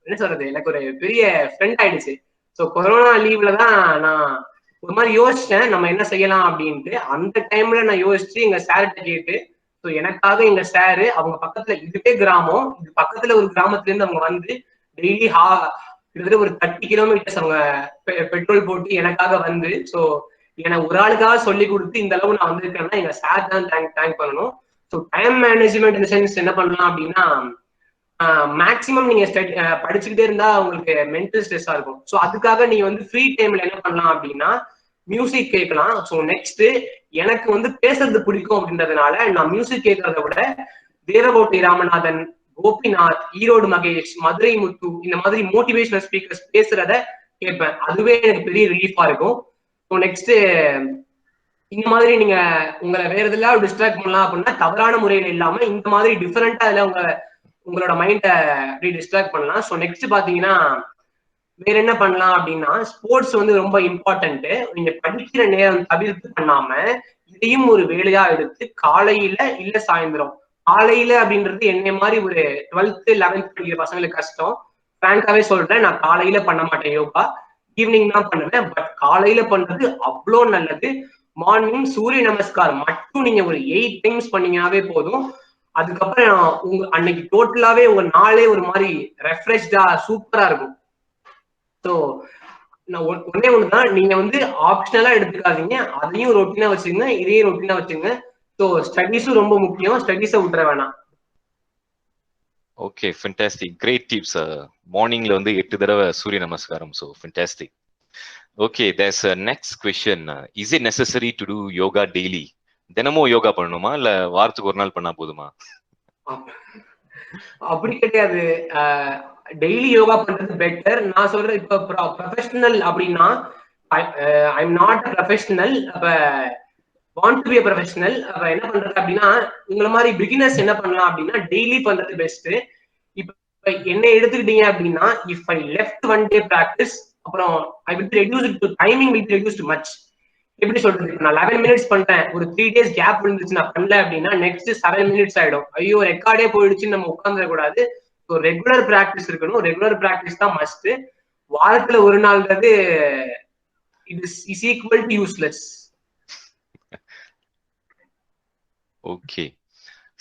என்ன சொல்றது எனக்கு ஒரு பெரிய ஃப்ரெண்ட் ஆயிடுச்சு. ஸோ கொரோனா லீவ்ல தான் நான் ஒரு மாதிரி யோசிச்சேன் நம்ம என்ன செய்யலாம் அப்படின்ட்டு. அந்த டைம்ல நான் யோசிச்சு எங்க சார்கிட்ட கேட்டு, ஸோ எனக்காக எங்க சாரு, அவங்க பக்கத்துல, இதுவே கிராமம், இது பக்கத்துல ஒரு கிராமத்துல இருந்து அவங்க வந்து டெய்லி கிட்டத்தட்ட ஒரு 30 கிலோமீட்டர்ஸ் அவங்க பெட்ரோல் போட்டு எனக்காக வந்து, ஸோ எனக்கு ஒரு ஆளுக்காக சொல்லி கொடுத்து இந்த அளவு நான் வந்திருக்கேன்னா எங்க சார் தான் தேங்க் பண்ணணும். ஸோ டைம் மேனேஜ்மெண்ட் இந்த சென்ஸ் என்ன பண்ணலாம் அப்படின்னா, மேக்சிமம் நீங்க படிச்சுக்கிட்டே இருந்தா உங்களுக்கு மென்டல் ஸ்ட்ரெஸ்ஸா இருக்கும். ஸோ அதுக்காக நீங்க வந்து ஃப்ரீ டைம்ல என்ன பண்ணலாம் அப்படின்னா மியூசிக் கேட்கலாம். ஸோ நெக்ஸ்ட் எனக்கு வந்து பேசுறது பிடிக்கும் அப்படின்றதுனால நான் மியூசிக் கேட்கறத விட தேவகோட்டை ராமநாதன், கோபிநாத், ஈரோடு மகேஷ், மதுரை முத்து இந்த மாதிரி மோட்டிவேஷனல் ஸ்பீக்கர்ஸ் பேசுறத கேட்பேன். அதுவே எனக்கு பெரிய ரிலீஃபா இருக்கும். ஸோ நெக்ஸ்ட் இந்த மாதிரி நீங்க உங்களை வேற எதுலாம் டிஸ்ட்ராக்ட் பண்ணலாம் அப்படின்னா தவறான முறையில இல்லாம இந்த மாதிரி டிஃபரெண்டா இதுல உங்களோட மைண்டை அப்படி டிஸ்ட்ராக்ட் பண்ணலாம். ஸோ நெக்ஸ்ட் பாத்தீங்கன்னா வேற என்ன பண்ணலாம் அப்படின்னா ஸ்போர்ட்ஸ் வந்து ரொம்ப இம்பார்ட்டன்ட். நீங்க படிக்கிற நேரம் தவிர்த்து பண்ணாம இதையும் ஒரு வேலையா எடுத்து காலையில இல்ல சாயந்தரம், காலையில அப்படின்றது என்னை மாதிரி ஒரு 12th 11th படிக்கிற பசங்களுக்கு கஷ்டம். ஃப்ராங்காவே சொல்றேன், நான் காலையில பண்ண மாட்டேன் யோகா, ஈவினிங் தான் பண்ணுவேன். பட் காலையில பண்றது அவ்வளோ நல்லது. மார்னிங் சூரிய நமஸ்கார் மட்டும் நீங்க ஒரு 8 டைம்ஸ் பண்ணீங்கன்னாவே போதும். அதுக்கப்புறம் உங்க அன்னைக்கு டோட்டலாவே உங்க நாளே ஒரு மாதிரி ரெஃப்ரெஷ்டா சூப்பரா இருக்கும். ஸோ நான் ஒன்னே ஒண்ணுதான், நீங்க வந்து ஆப்ஷனலா எடுத்துக்காதீங்க, அதையும் ரொட்டீனா வச்சுங்க, இதையும் ரொட்டீனா வச்சுங்க. ஸோ ஸ்டடீஸும் ரொம்ப முக்கியம், ஸ்டடீஸை விட்டுற வேணாம். Okay, fantastic, great tips. மார்னிங்ல வந்து 8 தடவை சூரிய நமஸ்காரம். So fantastic. Okay, there's a next question. Is it necessary to do yoga daily? தினமும் யோகா பண்ணணுமா இல்ல வாரத்துக்கு ஒரு நாள் பண்ணா போதுமா? அப்படி கிடையாது. டெய்லி யோகா பண்றது பெட்டர். நான் சொல்றேன், இப்ப ப்ரொஃபஷனல் அப்படின்னா ஐ எம் நாட் ப்ரொஃபஷனல், அப்ப வாண்ட் டு பி ப்ரொஃபஷனல். அப்ப என்ன பண்றது அப்படின்னா உங்களை மாதிரி பிகினர்ஸ் என்ன பண்ணலாம் அப்படின்னா டெய்லி பண்றது பெஸ்ட். இப்ப என்ன எடுத்துக்கிட்டீங்க அப்படின்னா if I left one day practice, அப்புறம் I will reduce to timing will reduce to much. எப்படி சொல்றது, நான் 11 மினிட்ஸ் பண்றேன், ஒரு 3 days கேப் விழுந்துச்சு நான் பண்ணல அப்படின்னா நெக்ஸ்ட் 7 minutes ஆயிடும். ஐயோ ரெக்கார்டே போயிடுச்சுன்னு நம்ம உட்காந்துட கூடாது. ஸோ ரெகுலர் பிராக்டிஸ் இருக்கணும். ரெகுலர் பிராக்டிஸ் தான் மஸ்ட். வாரத்துல ஒரு நாள்ன்றது is equal to useless. Okay,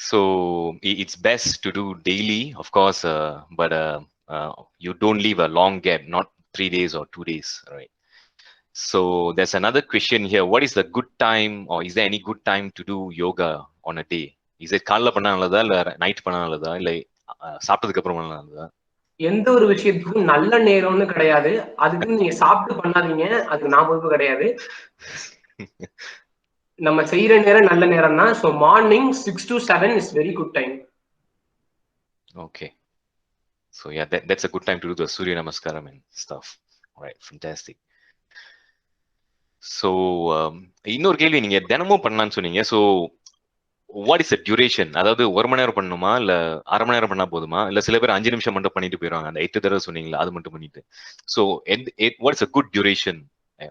so it's best to do daily, of course, but you don't leave a long gap, not 3 days or 2 days, right? So there's another question here. What is the good time, or is there any good time to do yoga on a day? Is it காலைல பண்ணா நல்லதா இல்ல night பண்ணா நல்லதா இல்ல சாப்பிட்டதுக்கு அப்புறம் பண்ணா நல்லதா? எந்த ஒரு விஷயத்துக்கும் நல்ல நேரம்னு கிடையாது. அதுக்கு நீங்க சாப்பிட்டு பண்ணாதீங்க, அதுக்கு நான் பொறுப்பு கிடையாது. நம்ம செய்யற நேரம் நல்ல நேரம் தான். So morning 6 to 7 is very good time. Okay, so yeah, that's a good time to do the Surya Namaskaram and stuff. All right, fantastic. So இன்னொரு கேள்வி, நீங்க தினமும் பண்ணலாம்னு சொன்னீங்க. So what is the duration? அதாவது 1 மணி நேரம் பண்ணணுமா இல்ல 1/2 மணி நேரம் பண்ணா போதுமா இல்ல சில பேர் 5 நிமிஷம் மட்டும் பண்ணிட்டு போயிடுவாங்க, அந்த 8 தடவை சொன்னீங்களா அது மட்டும் பண்ணிட்டு. So what is a good duration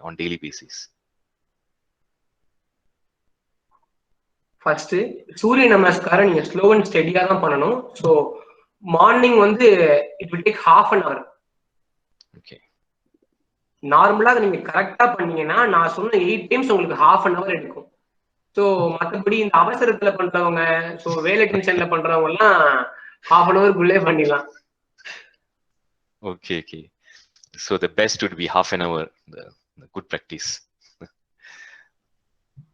on daily basis? First சூரிய நமஸ்காரம் நீங்க ஸ்லோ அண்ட் ஸ்டெடியா தான் பண்ணணும். ஸோ மார்னிங் வந்து it will take ½ an hour. Okay, நார்மலா நீங்க கரெக்டா பண்ணீங்கன்னா நான் சொன்ன 8 டைம்ஸ் உங்களுக்கு ½ an hour எடுக்கும். ஸோ மற்றபடி இந்த அவசரத்துல பண்றவங்க, ஸோ வேலை டென்ஷன்ல பண்றவங்க எல்லாம் ½ an hour குள்ளே பண்ணிடலாம். okay, okay. So the best would be ½ an hour, the good practice.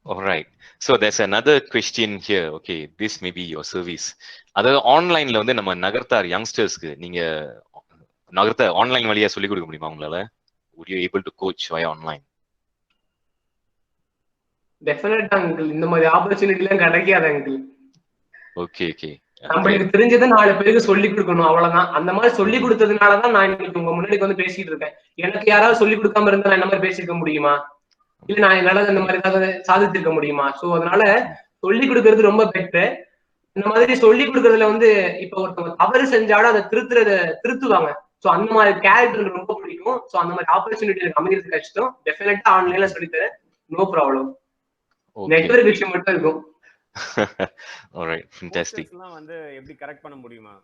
All right. So there's another question here. Okay, this may be your service. அதாவது ஆன்லைன்ல வந்து நம்ம நகர்த்தார் யங்ஸ்டர்ஸ்க்கு நீங்க நகர்த்த ஆன்லைன் வழியா சொல்லிக் கொடுக்க முடியுமா உங்களால? Would you able to coach via online? டெஃபினட்டா அங்கிள், இந்த மாதிரி ஆப்பர்ச்சுனிட்டி எல்லாம் கிடைக்காது அங்கிள். Okay, okay. நம்மளுக்கு தெரிஞ்சதை 4 பேருக்கு சொல்லி கொடுக்கணும், அவ்வளவுதான். அந்த மாதிரி சொல்லி கொடுத்ததுனாலதான் நான் இன்னைக்கு உங்க முன்னாடி வந்து பேசிட்டு இருக்கேன். எனக்கு யாராவது சொல்லி கொடுக்காம இருந்தா நான் இந்த மாதிரி பேசிருக்க முடியுமா? இல்ல நான் என்னால இந்த மாதிரி ஏதாவது சாதிச்சிருக்க முடியுமா? சோ அதனால சொல்லி கொடுக்கறது ரொம்ப பெட்டர். இந்த மாதிரி சொல்லி கொடுக்கறதுல வந்து இப்ப ஒருத்தவங்க தவறு செஞ்சாலும் அதை திருத்துவாங்க. சோ அந்த மாதிரி கேரக்டர் ரொம்ப பிடிக்கும். சோ அந்த மாதிரி ஆப்பர்ச்சுனிட்டி எனக்கு அமைகிறது கஷ்டம். டெஃபினட்டா ஆன்லைன்ல சொல்லித்தரேன், நோ ப்ராப்ளம். நெட்வொர்க் விஷயம் மட்டும் இருக்கும். Alright, fantastic. போஸ்டர்ஸ்லாம் வந்து எப்படி கரெக்ட் பண்ண முடியுமா?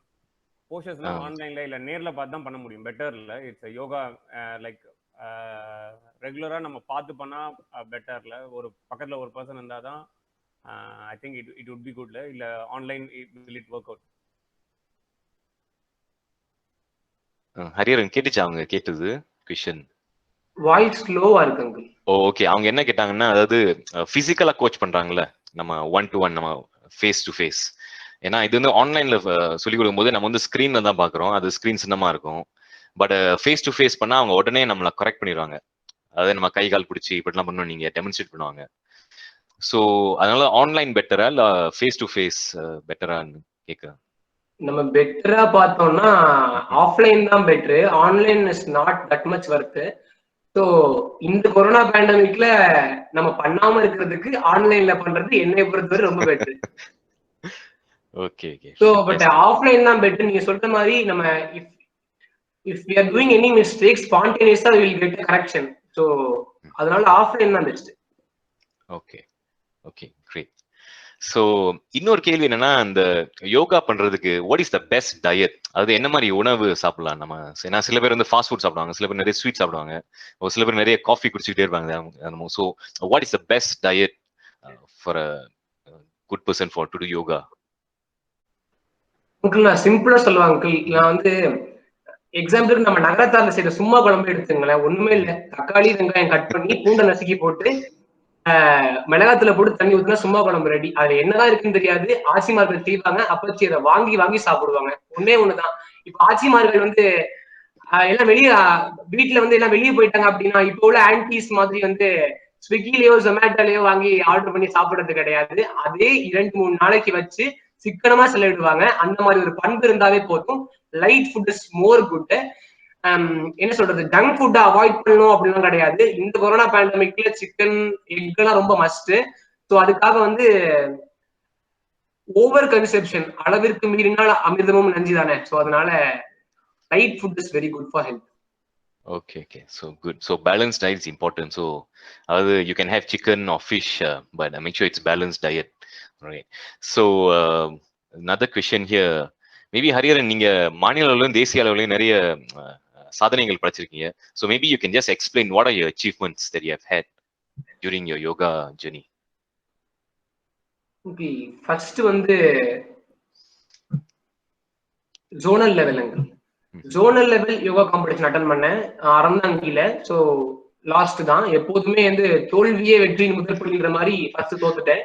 போஸ்டர்ஸ்லாம் ஆன்லைன்ல இல்ல நேர்ல பார்த்து தான் பண்ண முடியும். பெட்டர் இல்ல, இட்ஸ் யோகா லைக் ரெகுலரா நம்ம பார்த்து பண்ணா பெட்டர்ல. ஒரு பக்கத்துல ஒரு பர்சன் இருந்தாதான் I think it would be குட்ல. இல்ல online will it work out? Hariharan கேட்டுச்சா அவங்க கேட்டது क्वेश्चन? வாய்ஸ் ஸ்லோவா இருக்குங்க. ஓகே, அவங்க என்ன கேட்டாங்கன்னா, அதாவது பிசிக்கலா கோச் பண்றாங்கல்ல நம்ம 1-to-1, நம்ம ஃபேஸ் டு ஃபேஸ், ஏன்னா இது வந்து ஆன்லைன்ல சொல்லிக் கொடுக்கும்போது நம்ம வந்து ஸ்க்ரீன்ல தான் பாக்குறோம், அது ஸ்க்ரீன் சின்னமா இருக்கும். பட் ஃபேஸ் டு ஃபேஸ் பண்ணா அவங்க உடனே நம்மளை கரெக்ட் பண்ணிடுவாங்க. அதாவது நம்ம கை கால் பிடிச்சி இப்படிலாம் பண்ணணும் நீங்க டெமான்ஸ்ட்ரேட் பண்ணுவாங்க. ஸோ அதனால ஆன்லைன் பெட்டரா இல்ல ஃபேஸ் டு ஃபேஸ் பெட்டரான்னு கேட்குறேன். நம்ம பெட்டரா பார்த்தோம்னா ஆஃப்லைன் தான் better, online is not that much worth. So இந்த கொரோனா பேண்டமிக்ல நம்ம பண்ணாம இருக்கிறதுக்கு ஆன்லைன்ல பண்றது என்னை பொறுத்தவரை ரொம்ப better. Okay okay. So but offline தான் பெட்ரு. நீங்க சொல்ற மாதிரி நம்ம if we are doing any mistake ஸ்பான்டேனியஸா we will get correction. So அதனால ஆஃப்லைன் தான் best. Okay okay great. So இன்னொரு கேள்வி என்னன்னா, இந்த யோகா பண்றதுக்கு what is the best diet? அது என்ன மாதிரி உணவு சாப்பிடலாம் நம்ம? ஏன்னா சில பேர் வந்து ஃபாஸ்ட் ஃபுட் சாப்பிடுவாங்க, சில பேர் நிறைய ஸ்வீட் சாப்பிடுவாங்க, ஒரு சில பேர் நிறைய காஃபி குடிச்சிக்கிட்டே இருப்பாங்க. So what is the best diet for a good person for to to yoga? Uncle நான் சிம்பிளா சொல்லுவேன் அங்கிள். நான் வந்து எக்ஸாம்பிளுக்கு நம்ம நகரத்தால செய்யற சும்மா குழம்பு எடுத்துங்களேன், ஒண்ணுமே இல்லை, தக்காளி வெங்காயம் கட் பண்ணி பூண்டை நசுக்கி போட்டு மிளகாத்துல போட்டு தண்ணி ஊத்தினா சும்மா குழம்பு ரெடி. அதுல என்னதான் இருக்குன்னு தெரியாது. ஆச்சிமார்கள் செய்வாங்க, அப்பச்சி அதை வாங்கி வாங்கி சாப்பிடுவாங்க. ஒன்னே ஒண்ணுதான். இப்ப ஆச்சிமார்கள் வந்து எல்லாம் வெளியே வீட்டுல வந்து எல்லாம் வெளியே போயிட்டாங்க அப்படின்னா இப்போ உள்ள ஆன்டிஸ் மாதிரி வந்து ஸ்விக்கிலயோ ஜொமேட்டோலயோ வாங்கி ஆர்டர் பண்ணி சாப்பிடுறது கிடையாது. அதே 2-3 நாளைக்கு வச்சு சிக்கனமா செலவிடுவாங்க. அந்த மாதிரி ஒரு பண்பு இருந்தாவே போதும். Light food is more good. என்ன சொல்றது, ஜங்க் ஃபுட் அவாய்ட் பண்ணணும் அப்படிலாம் கிடையாது. இந்த கொரோனா பேண்டமிக்ல சிக்கன் எக் எல்லாம் ரொம்ப மஸ்ட். ஸோ அதுக்காக வந்து ஓவர் கன்செப்ஷன், அளவிற்கு மீறினால் அமிர்தமும் நஞ்சு தானே. ஸோ அதனால light food is very good for health. Okay, okay. So good. So balanced diet is important. So you can have chicken or fish, but make sure it's balanced diet. Right. So another question here. Maybe Hariharan, நீங்க மாநில அளவுலையும் தேசிய அளவுலையும் நிறைய சாதனைகள் படைச்சிருக்கீங்க. So maybe you can just explain what are your achievements that you have had during your yoga journey. Okay, first வந்து zonal லெவலுங்க. Zonal level yoga competition attend பண்ணேன் அறந்தாங்கில. So last தான். எப்போதுமே வந்து தோல்வியே வெற்றியின் முதல் புள்ளிங்கிற மாதிரி ஃபர்ஸ்ட் தோத்துட்டேன்.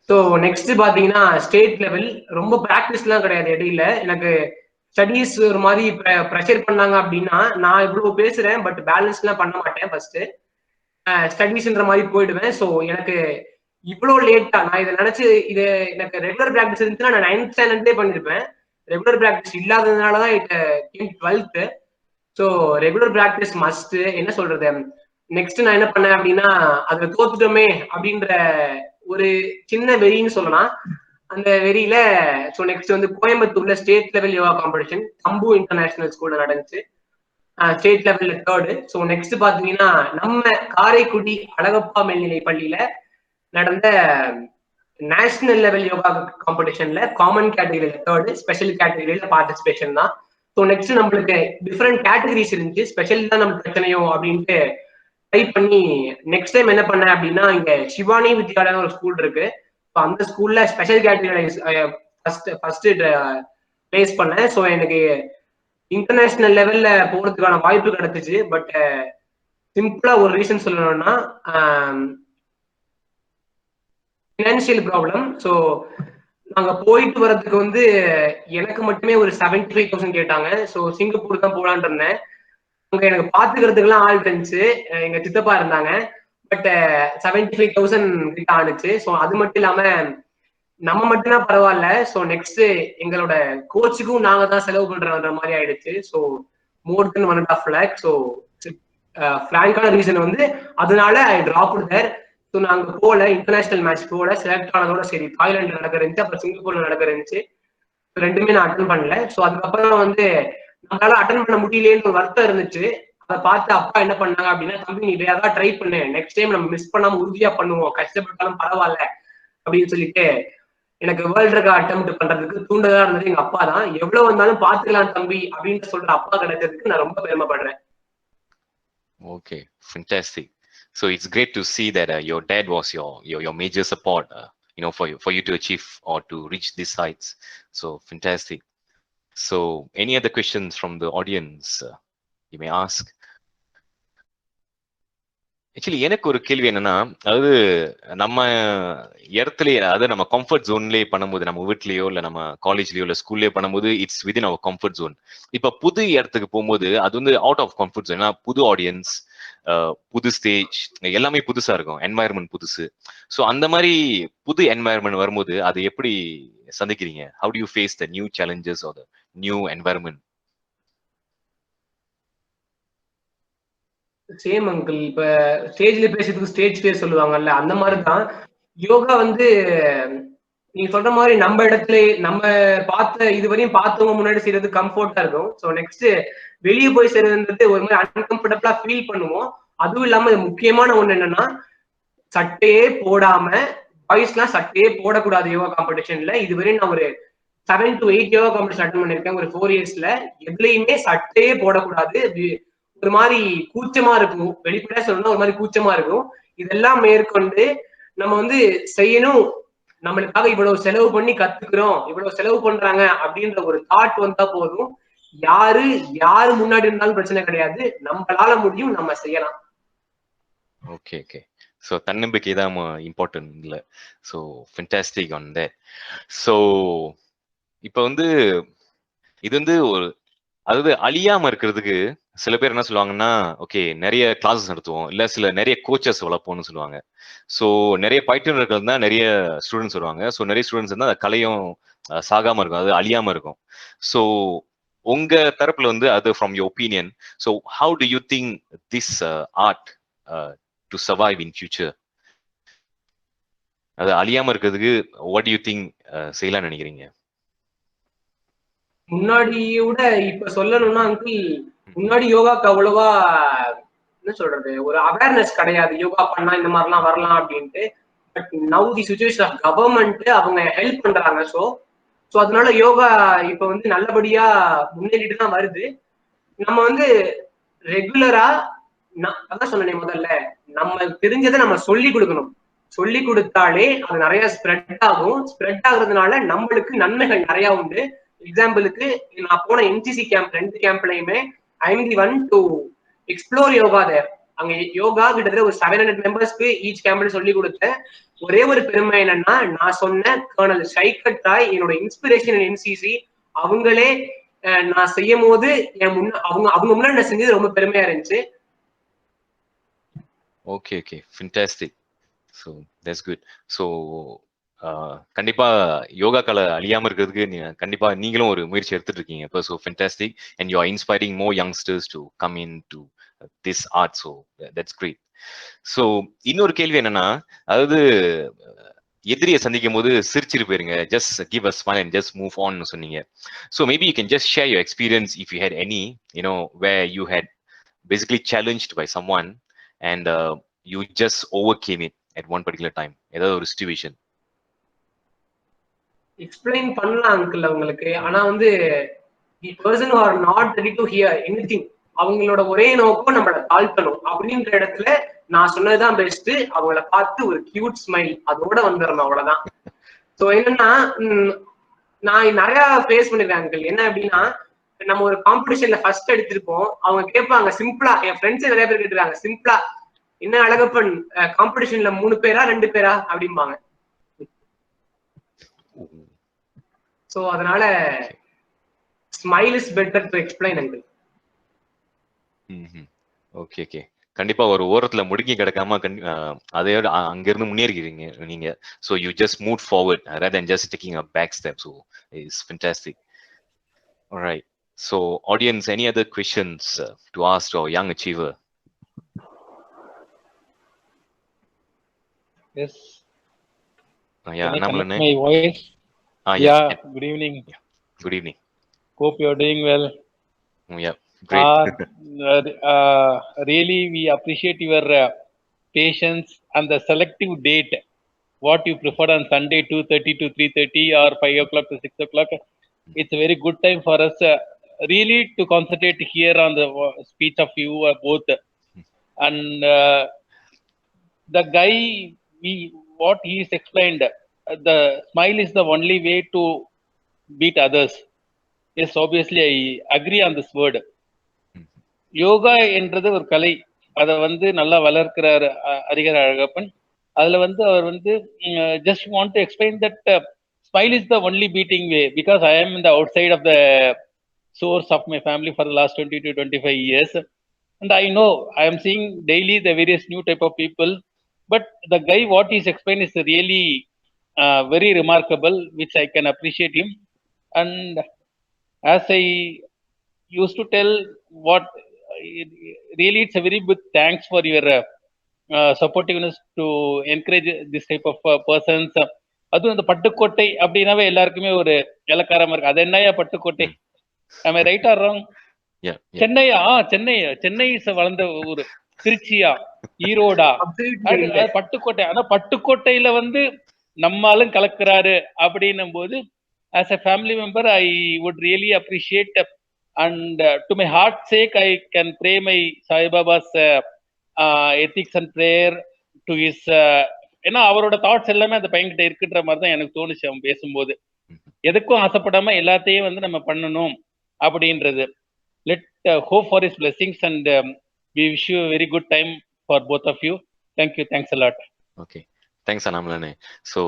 ஸோ நெக்ஸ்ட் பாத்தீங்கன்னா ஸ்டேட் லெவல். ரொம்ப ப்ராக்டிஸ்லாம் கிடையாது இடையில. எனக்கு ஸ்டடீஸ் ஒரு மாதிரி ப்ரெஷர் பண்ணாங்க அப்படின்னா நான் இவ்வளவு பேசுறேன் பட் பேலன்ஸ்லாம் பண்ண மாட்டேன். ஃபர்ஸ்ட் ஸ்டடீஸ்ன்ற மாதிரி போயிடுவேன். ஸோ எனக்கு இவ்வளோ லேட்டா நான் இதை நினைச்சு இது எனக்கு ரெகுலர் ப்ராக்டிஸ் இருந்துச்சுன்னா நான் 9th ஸ்டாண்டர்ட்லேயே பண்ணிருப்பேன். ரெகுலர் ப்ராக்டிஸ் இல்லாததுனாலதான் it 12th. So regular practice must. என்ன சொல்றது, நெக்ஸ்ட் நான் என்ன பண்ணேன் அப்படின்னா அதுல தோத்துட்டோமே அப்படின்ற ஒரு சின்ன வெறின்னு சொல்லலாம். அந்த வெறியில ஸோ நெக்ஸ்ட் வந்து கோயம்புத்தூர்ல ஸ்டேட் லெவல் யோகா காம்படிஷன் தம்பு இன்டர்நேஷனல் ஸ்கூல்ல நடந்துச்சு. ஸ்டேட் லெவல்ல 3rd. ஸோ நெக்ஸ்ட் பாத்தீங்கன்னா நம்ம காரைக்குடி அழகப்பா மேல்நிலை பள்ளியில நடந்த நேஷனல் லெவல் யோகா காம்படிஷன்ல காமன் கேட்டகரியில 3rd, ஸ்பெஷல் கேட்டகரியில பார்ட்டிசிபேஷன் தான். ஸோ நெக்ஸ்ட் நம்மளுக்கு டிஃப்ரெண்ட் கேட்டகரிஸ் இருந்துச்சு. ஸ்பெஷல் தான் நம்மளுக்கு பிரச்சனையோ அப்படின்ட்டு டைப் பண்ணி நெக்ஸ்ட் டைம் என்ன பண்ணேன் அப்படின்னா இங்க சிவானி வித்யாலயம் ஒரு ஸ்கூல் இருக்கு. ஸோ அந்த ஸ்கூல்ல ஸ்பெஷல் கேட்டகரி ஃபர்ஸ்ட் பிளேஸ் பண்ணேன். ஸோ எனக்கு இன்டர்நேஷனல் லெவல்ல போறதுக்கான வாய்ப்பு கிடைச்சிச்சு. பட் சிம்பிளா ஒரு ரீசன் சொல்லணும்னா ஃபினான்ஷியல் ப்ராப்ளம். ஸோ நாங்க போயிட்டு வர்றதுக்கு வந்து எனக்கு மட்டுமே ஒரு 75,000 கேட்டாங்க. ஸோ சிங்கப்பூர் தான் போலான் இருந்தேன். அங்க எனக்கு பாத்துக்கிறதுக்குலாம் ஆள் இருந்துச்சு, எங்க சித்தப்பா இருந்தாங்க. பட் 75,000 கிட்ட ஆனிச்சு. ஸோ அது மட்டும் இல்லாம நம்ம மட்டும்தான் பரவாயில்ல. ஸோ நெக்ஸ்ட் எங்களோட கோச்சுக்கும் நாங்க தான் செலவு பண்ற மாதிரி ஆயிடுச்சு. ஸோ மோர் தென் 1.5 lakh. ஸோ ஃபிராங்கான ரீசன் வந்து அதனால ஐ டிராப் தேர். ஸோ நாங்க போல இன்டர்நேஷனல் மேட்ச் போல, செலக்ட் ஆனதோட சரி. தாய்லாந்து நடக்கிறச்சு, அப்புறம் சிங்கப்பூர்ல நடக்கிறச்சு. ரெண்டுமே நான் அட்டன் பண்ணல. ஸோ அதுக்கப்புறம் வந்து நம்மளால அட்டன் பண்ண முடியலேன்னு ஒரு வருத்தம் இருந்துச்சு. அதை பார்த்து அப்பா என்ன பண்ணாங்க அப்படின்னா, தம்பி நீ வேற ட்ரை பண்ணு, நெக்ஸ்ட் டைம் நம்ம மிஸ் பண்ணாம உறுதியா பண்ணுவோம், கஷ்டப்பட்டாலும் பரவாயில்ல அப்படின்னு சொல்லிட்டு எனக்கு வேர்ல்ட் ரெக்கார்ட் அட்டெம்ப்ட் பண்றதுக்கு தூண்டதா இருந்தது எங்க அப்பா தான். எவ்வளவு வந்தாலும் பாத்துக்கலாம் தம்பி அப்படின்னு சொல்ற அப்பா கிடைச்சதுக்கு நான் ரொம்ப பெருமைப்படுறேன். Okay, fantastic. So it's great to see that your dad was your major support, for you to achieve or to reach these heights. So fantastic. So any other questions from the audience? You may ask. Actually எனக்கு ஒரு கேள்வி என்னன்னா, அதாவது நம்ம இடத்துலயே, அதாவது நம்ம comfort ஜோன்லயே பண்ணும்போது, நம்ம வீட்லயோ இல்ல நம்ம காலேஜ்லயோ இல்ல ஸ்கூல்லயோ பண்ணும்போது it's within our comfort zone. இப்ப புது இடத்துக்கு போகும்போது அது வந்து அவுட் ஆஃப் கம்ஃபர்ட் ஜோன். ஏன்னா புது ஆடியன்ஸ், புது ஸ்டேஜ், எல்லாமே புதுசா இருக்கும், என்வாயர்மெண்ட் புதுசு. ஸோ அந்த மாதிரி புது என்வாயர்மெண்ட் வரும்போது அது எப்படி சந்திக்கிறீங்க? How do you face the new challenges are the new environment? Same uncle. இப்ப ஸ்டேஜ்ல பேசுறதுக்கு ஸ்டேஜ் பேர் சொல்லுவாங்கல்ல, அந்த மாதிரிதான் யோகா வந்து நீங்க சொல்ற மாதிரி நம்ம இடத்துல நம்ம இதுவரையும் பார்த்தவங்க முன்னாடி செய்யறது கம்ஃபர்ட்டா இருக்கும். ஸோ நெக்ஸ்ட் வெளியே போய் செய்யறதுன்றது ஒரு மாதிரி அன்கம்ஃபர்டபுளா ஃபீல் பண்ணுவோம். அதுவும் இல்லாம முக்கியமான ஒண்ணு என்னன்னா, சட்டையே போடாம பாய்ஸ்லாம் சட்டையே போடக்கூடாது யோகா காம்படிஷன்ல. இதுவரையும் நான் ஒரு 7 to 8 யோகா காம்படிஷன் அட்டன் பண்ணிருக்கேன் ஒரு 4 இயர்ஸ்ல. எதுலையுமே சட்டையே போடக்கூடாது. ஒரு மாதிரி கூச்சமா இருக்கும். வெளிப்படையா சொல்லணும்னா ஒரு மாதிரி கூச்சமா இருக்கும். இதெல்லாம் மேற்கொண்டு நம்ம வந்து செய்யணும். நம்மளுக்காக இவ்வளவு செலவு பண்ணி கத்துக்கிறோம், இவ்வளவு செலவு பண்றாங்க அப்படின்ற ஒரு தாட் வந்தா போதும். யாரு முன்னாடி இருந்தாலும் பிரச்சனை கிடையாது. நம்மளால முடியும், நம்ம செய்யலாம். Okay okay. ஸோ தன்னம்பிக்கை தான் இம்பார்ட்டன்ட் இல்லை. So fantastic on that. So இப்போ வந்து இது வந்து ஒரு, அதாவது அழியாம இருக்கிறதுக்கு சில பேர் என்ன சொல்லுவாங்கன்னா, ஓகே நிறைய கிளாஸஸ் நடத்துவோம், இல்ல நிறைய கோச்சஸ் வளர்ப்போம்னு சொல்லுவாங்க. ஸோ நிறைய பயிற்றுனர்கள் தான் நிறைய ஸ்டூடெண்ட்ஸ் வருவாங்க. ஸோ நிறைய ஸ்டூடெண்ட்ஸ் இருந்தால் அந்த கலையும் சாகாம இருக்கும், அது அழியாம இருக்கும். ஸோ உங்க தரப்புல வந்து அது from your opinion, so how do you think this art to survive in future? அது அழியாம இருக்கிறதுக்கு வாட் யூ திங்க் செய்யலாம்னு நினைக்கிறீங்க? முன்னாடியை விட இப்ப சொல்லணும்னா அங்கிள், முன்னாடி யோகாக்கு அவ்வளவா என்ன சொல்றது, ஒரு அவேர்னஸ் கிடையாது. யோகா பண்ணா இந்த மாதிரிலாம் வரலாம் அப்படின்ட்டு. But now the situation of government அவங்க ஹெல்ப் பண்றாங்க. ஸோ அதனால யோகா இப்ப வந்து நல்லபடியா முன்னேறிட்டு தான் வருது. நம்ம வந்து ரெகுலரா, அதான் சொன்னேன் முதல்ல, நம்ம தெரிஞ்சதை நம்ம சொல்லி கொடுக்கணும். சொல்லி கொடுத்தாலே அது நிறைய ஸ்ப்ரெட் ஆகும். ஸ்ப்ரெட் ஆகுறதுனால நம்மளுக்கு நன்மைகள் நிறைய உண்டு. எக்ஸாம்பிளுக்கு நான் போன என்சிசி கேம்ப் 2 கேம்ப்லயுமே I am the one to explore yoga there. அங்க யோகா கிட்டத்தட்ட ஒரு 700 மெம்பர்ஸ்க்கு ஈச் கேம்ப்ல சொல்லி கொடுத்தேன். ஒரே ஒரு பெருமை என்னன்னா, நான் சொன்ன கர்னல் ஷைகட் ராய் என்னோட இன்ஸ்பிரேஷன் என்சிசி. அவங்களே நான் செய்யும் போது அவங்க முன்னாடி நான் செஞ்சது ரொம்ப பெருமையா இருந்துச்சு. Okay okay, fantastic. So that's good. So கண்டிப்பா யோகா கலை அழியாம இருக்கிறதுக்கு கண்டிப்பா நீங்களும் ஒரு முயற்சி எடுத்துட்டு இருக்கீங்க இப்போ. So fantastic. And you are inspiring more youngsters to come in to this art. So that's great. So இன்னொரு கேள்வி என்னன்னா, அதாவது எதிரியை சந்திக்கும் போது சிரிச்சிட்டு போயிருங்க, just give a smile and just move on சொன்னீங்க. So maybe you can just share your experience if you had any, you know, where you had basically challenged by someone and you just overcame it at one particular time. ஏதாவது ஒரு situation explain பண்ணலாம் uncle அவங்களுக்கு. ஆனா வந்து the person who are not ready to hear anything, அவங்களோட ஒரே நோக்கம் நம்மள தாழ்த்தணும் அப்படின்ற இடத்துல நான் சொன்னதுதான் பெஸ்ட். அவங்கள பார்த்து ஒரு கியூட் ஸ்மைல் அதோட வந்துடணும், அவ்வளவுதான். ஸோ என்னன்னா, நான் நிறைய ஃபேஸ் பண்ணிருக்கேன் அங்கிள். என்ன அப்படின்னா, நம்ம ஒரு காம்படிஷன்ல ஃபர்ஸ்ட் எடுத்திருப்போம். அவங்க கேட்பாங்க சிம்பிளா, என் ஃப்ரெண்ட்ஸ் நிறைய பேர் கேட்டுருக்காங்க சிம்பிளா, என்ன அழகப்பன் காம்படிஷன்ல 3 பேரா 2 பேரா அப்படிம்பாங்க. சோ அதனால smile is better to explain uncle. Okay okay. கண்டிப்பா ஒரு ஓரத்துல முடுங்கி கிடக்காம அதையோட அங்கிருந்து முன்னேறிக்கிறீங்க நீங்க. So you just move forward rather than just taking a back step. So it's fantastic. All right. So audience, any other questions to ask to our young achiever? Yes. Yeah, my voice. Yeah. Good evening. Yeah. Good evening. Hope you're doing well. Yeah, great. Really, we appreciate your patience and the selective date. What you prefer on Sunday 2:30 to 3:30 or 5 o'clock to 6 o'clock. It's a very good time for us really to concentrate here on the speech of you both. And the guy, what he is explained, the smile is the only way to beat others. Yes, obviously I agree on this word. Yoga என்றது ஒரு கலை. அதை வந்து நல்லா வளர்க்கிறாரு ஹரிகர அழகப்பன். அதுல வந்து அவர் வந்து just want to explain that smile is the only beating way, because I am in the outside of the source of my family for the last 20 to 25 years, and I know I am seeing daily the various new type of people, but the guy what he's explained is really very remarkable, which I can appreciate him. And as I used to tell, what really it's a very big thanks for your supportiveness to encourage this type of persons. அதுவும் இந்த பட்டுக்கோட்டை அப்படின்னாவே எல்லாருக்குமே ஒரு இலக்காரமா இருக்கு. அது என்னையா Pattukkottai? am I right or wrong? சென்னையா? சென்னை வளர்ந்த ஊரு. திருச்சியா? ஈரோடா? பட்டுக்கோட்டை. ஆனா பட்டுக்கோட்டையில வந்து நம்மளும் கலக்குறாரு அப்படின்னும் போது as a family member I would really appreciate, and to my heart's sake I can pray my Sai Baba's ethics and prayer to his ஏன்னா அவரோட தாட்ஸ் எல்லாமே அந்த பையன்கிட்ட இருக்குன்ற மாதிரி தான் எனக்கு தோணுச்சு அவன் பேசும்போது. எதுக்கும் ஆசைப்படாம எல்லாத்தையும் வந்து நம்ம பண்ணணும் அப்படின்றது. Let hope for his blessings, and we wish you a very good time for both of you. Thank you. Thanks a lot. Okay. Thanks, Annamalane. So,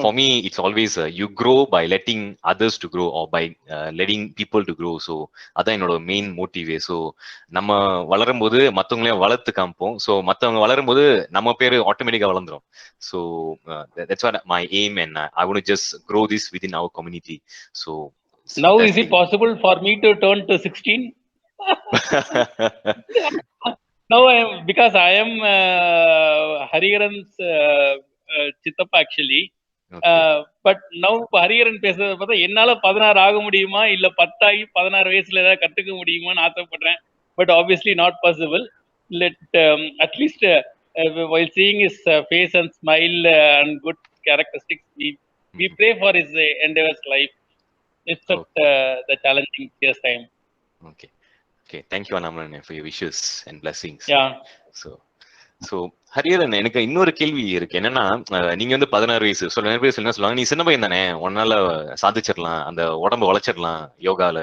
for me, it's always you grow by letting others to grow, or by letting people to grow. So, that's my main motive. So, நம்ம வளரும்போது மத்தவங்களையும் வளர்த்து காமிப்போம். So, மத்தவங்க வளரும்போது நம்ம பேரு ஆட்டோமேட்டிக்கா வளர்ந்துரும். So, that's what my aim, and I want to just grow this within our community. So, now is it possible for me to turn to 16? Now because I am Hariharan's Chittappa actually. Okay. But now Hariharan பேசுறத பார்த்தா என்னால 16 ஆக முடியுமா இல்ல 10 ஆகி 16 வயசுல ஏதாவது கத்துக்க முடியுமான்னு ஆசைப்படுறேன். But obviously not possible. Let at least while seeing his face and smile and good characteristics, we pray for his endeavors life. It's the challenging years time. Okay. Okay, thank you Annamalane for your wishes and blessings. Yeah. So Hariharan, எனக்கு இன்னொரு கேள்வி இருக்கு. என்னன்னா, நீங்க வந்து 16 வயசு சொல்ல பேர் என்ன சொல்லுவாங்க, நீ சின்ன பையன் தானே, உன்னால சாதிச்சிடலாம், அந்த உடம்பு வளைச்சிடலாம் யோகால.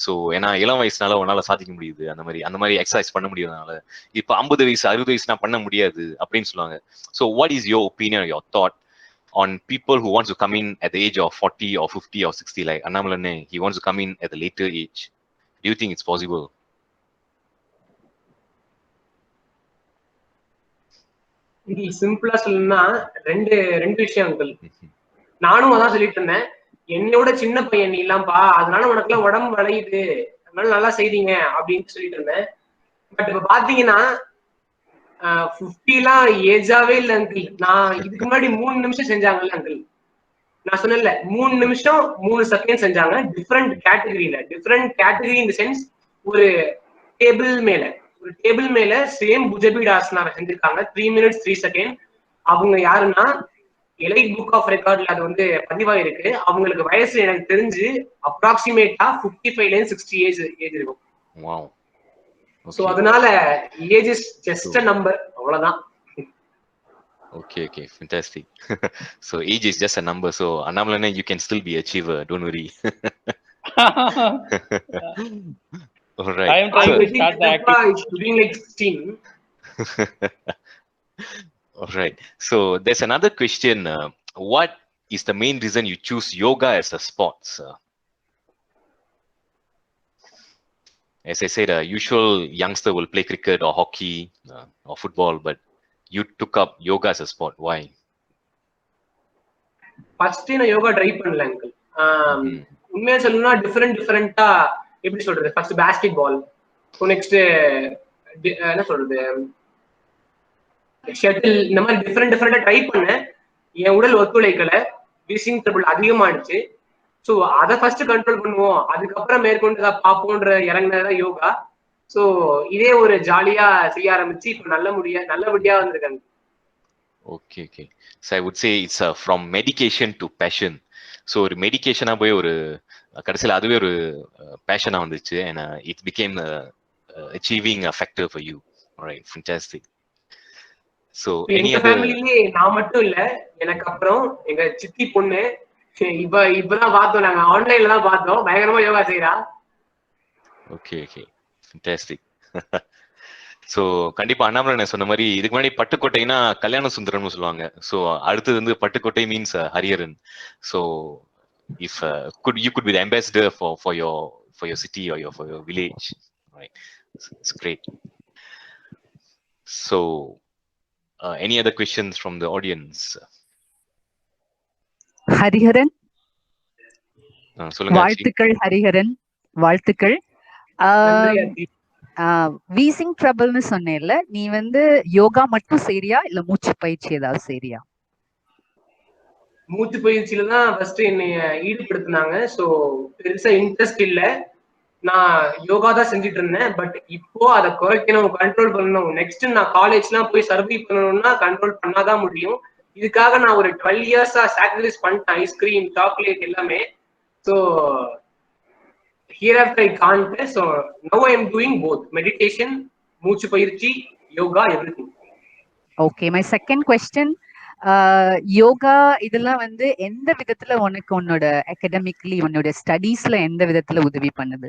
சோ ஏன்னா இளம் வயசுனால உன்னால சாதிக்க முடியுது, அந்த மாதிரி எக்ஸசைஸ் பண்ண முடியாதனால. இப்ப 50 வயசு 60 வயசுனா பண்ண முடியாது அப்படின்னு சொல்லுவாங்க. So what is your opinion or your thought on people who wants to come in at the age of 40 or 50 or 60, like Annamalane, he wants to come in at a later age? Do you think it's possible? இது சிம்பிளா சொல்லணும்னா ரெண்டு விஷயங்கள். நானும் அதான் சொல்லிட்டு இருந்தேன், என்னோட சின்ன பையன் நீ இல்லாம்பா, அதனால உனக்கு எல்லாம் உடம்பு வளையுது, அதனால நல்லா செய்தீங்க அப்படின்னு சொல்லிட்டு இருந்தேன். பட் இப்ப பாத்தீங்கன்னா 50 எல்லாம் ஏஜாவே இல்ல அங்கிள். நான் இதுக்கு முன்னாடி 3 நிமிஷம் செஞ்சாங்கல்ல அங்கிள், நான் சொன்னேன்ல 3 நிமிஷம் 3 செகண்ட் செஞ்சாங்க. Different category in the sense, ஒரு டேபிள் மேல சேம் புஜபீட் ஆசனாவை செஞ்சிருக்காங்க 3 minutes 3 seconds. அவங்க யாருன்னா எலைட் புக் ஆஃப் ரெக்கார்ட்ல அது வந்து பதிவாயிருக்கு. அவங்களுக்கு வயசு எனக்கு தெரிஞ்சு அப்ராக்சிமேட்டா 55 60 ஏஜ் இருக்கும். சோ அதனால age is just a number, அவ்வளவுதான். Okay, fantastic. So age is just a number. So Annamalane, you can still be an achiever, don't worry. All right. I am trying to start the activity. Doing like 16. All right. So there's another question. What is the main reason you choose yoga as a sport, sir? As I said, a usual youngster will play cricket or hockey or football, but you took up yoga as a sport. Why? First நான் yoga try பண்ணல uncle. உண்மையா சொல்லணும்னா டிஃபரெண்டா எப்படி சொல்றது, first basket பால், next என்ன சொல்றது shuttle, இந்த மாதிரி டிஃபரெண்டா ட்ரை பண்ணேன். என் உடல் ஒத்துழைக்கல, வீசிங் ட்ரபிள் அதிகமாயிடுச்சு. ஸோ அதை ஃபர்ஸ்ட் கண்ட்ரோல் பண்ணுவோம், அதுக்கப்புறம் மேற்கொண்டு பார்ப்போன்ற இறங்கினதான் யோகா. ஸோ இதே ஒரு ஜாலியா செய்ய ஆரம்பிச்சு இப்ப நல்லபடியா வந்திருக்காங்க. Okay. So I would say it's from medication to passion. So ஒரு மெடிகேஷனா போய் ஒரு கடைசியில் அதுவே ஒரு பேஷனா வந்துச்சு, and it became achieving a factor for you. All right, fantastic. So எங்க ஃபேமிலியே நான் மட்டும் இல்ல, எனக்கு அப்புறம் எங்க சித்தி பொண்ணு இப்பதான் பார்த்தோம், நாங்க ஆன்லைன்ல தான் பார்த்தோம், பயங்கரமா யோகா செய்யறா. Okay, fantastic. ஸோ கண்டிப்பா அண்ணாமலை சொன்ன மாதிரி இதுக்கு முன்னாடி பட்டுக்கோட்டைனா கல்யாண சுந்தரம்னு சொல்லுவாங்க. ஸோ அடுத்தது வந்து Pattukkottai means Hariharan. So if you could be the ambassador for your city or for your village, right? It's great. So any other questions from the audience? Hariharan, சொல்லுங்க. வாழ்த்துக்கள் ஹரிஹரன், வாழ்த்துக்கள். வீசிங் ட்ரபிள்னு சொன்னேன்ல, நீ வந்து யோகா மட்டும் செய்றியா இல்ல மூச்சு பயிற்சி ஏதாவது செய்றியா? மூச்சு பயிற்சியில தான் ஃபர்ஸ்ட் என்னைய ஈடுபடுத்தினாங்க. ஸோ பெருசா இன்ட்ரெஸ்ட் இல்ல. நான் யோகா தான் செஞ்சுட்டு இருந்தேன். பட் இப்போ அதை குறைக்கணும், கண்ட்ரோல் பண்ணணும். நெக்ஸ்ட் நான் காலேஜ்லாம் போய் சர்வை பண்ணணும்னா கண்ட்ரோல் பண்ணாதான் முடியும். இதுக்காக நான் ஒரு 12 இயர்ஸா சாக்ரிஃபைஸ் பண்ணிட்டேன். ஐஸ்கிரீம், சாக்லேட் எல்லாமே. So hereafter I can't. So now I am doing both meditation, மூச்சு பயிற்சி, yoga, everything. Okay, my second question, yoga இதெல்லாம் வந்து எந்த விதத்துல உனக்கு உன்னோட அகாடமிக்லி உன்னோட ஸ்டடீஸ்ல எந்த விதத்துல உதவி பண்ணுது?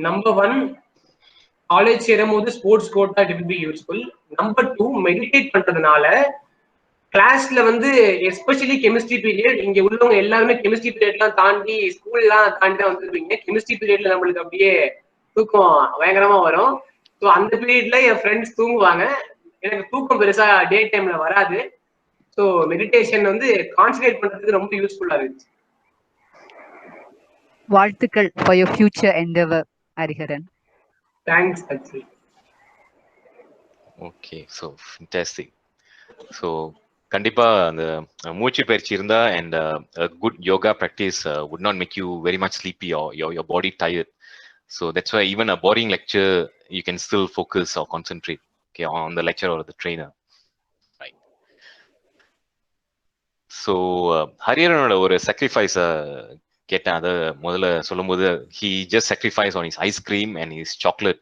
நம்பர் 1, காலேஜ் சேரும்போது sports quota it will be useful. Number 2, meditate பண்றதுனால கிளாஸ்ல வந்து எஸ்பெஷலி கெமிஸ்ட்ரி பீரியட், இங்க உள்ளவங்க எல்லாருமே கெமிஸ்ட்ரி பீரியட்லாம் தாண்டி ஸ்கூல்லாம் தாண்டி தான் வந்துருப்பீங்க. கெமிஸ்ட்ரி பீரியட்ல நம்மளுக்கு அப்படியே தூக்கம் பயங்கரமா வரும். ஸோ அந்த பீரியட்ல என் ஃப்ரெண்ட்ஸ் தூங்குவாங்க. எனக்கு தூக்கம் பெருசா டே டைம்ல வராது. ஸோ மெடிடேஷன் வந்து கான்சன்ட்ரேட் பண்றதுக்கு ரொம்ப யூஸ்ஃபுல்லா இருந்துச்சு. வாழ்த்துக்கள் for your future Endeavour Hariharan. Thanks Akshay. Okay, so fantastic. So கண்டிப்பா அந்த மூச்சு பயிற்சி இருந்தா and good yoga practice would not make you very much sleepy or your body tired. So that's why even a boring lecture you can still focus or concentrate, okay, on the lecture or the trainer, right? So ஹரியரனோட ஒரு sacrifice கேட்டேன். அதை முதல்ல சொல்லும்போது he just sacrificed on his ice cream and his chocolate.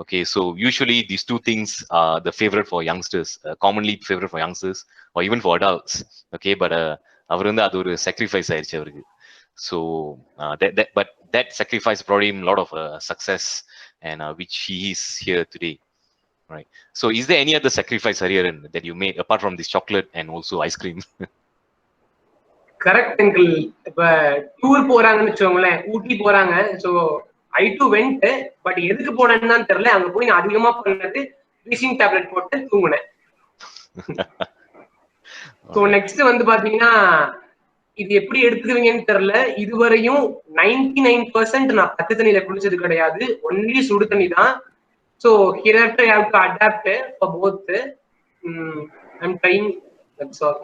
Okay, so usually these two things are the favorite for youngsters, commonly favorite for youngsters or even for adults. Okay, but அவர் வந்து அது ஒரு sacrifice ஆயிடுச்சு அவருக்கு. So but that sacrifice brought him a lot of success and which he is here today, right? So is there any other sacrifice, Hariharan, that you made apart from this chocolate and also ice cream? Correct uncle. இப்ப tour போறாங்கன்னு வச்சுக்கோங்களேன், ஊட்டி போறாங்க. So I too went, but எதுக்கு போனேன்னு தெரியல. அங்க போய் நான் அதிகமா பண்ணது வீசிங் டேப்லெட் போட்டு தூங்குனேன். ஸோ நெக்ஸ்ட் வந்து பாத்தீங்கன்னா இது எப்படி எடுத்துக்குவீங்கன்னு தெரியல. இதுவரையும் 99% நான் பச்சை தண்ணியில குளிச்சது கிடையாது. ஒன்லி சுடு தண்ணி தான். So hereafter I have to adapt for both. I'm trying. That's all.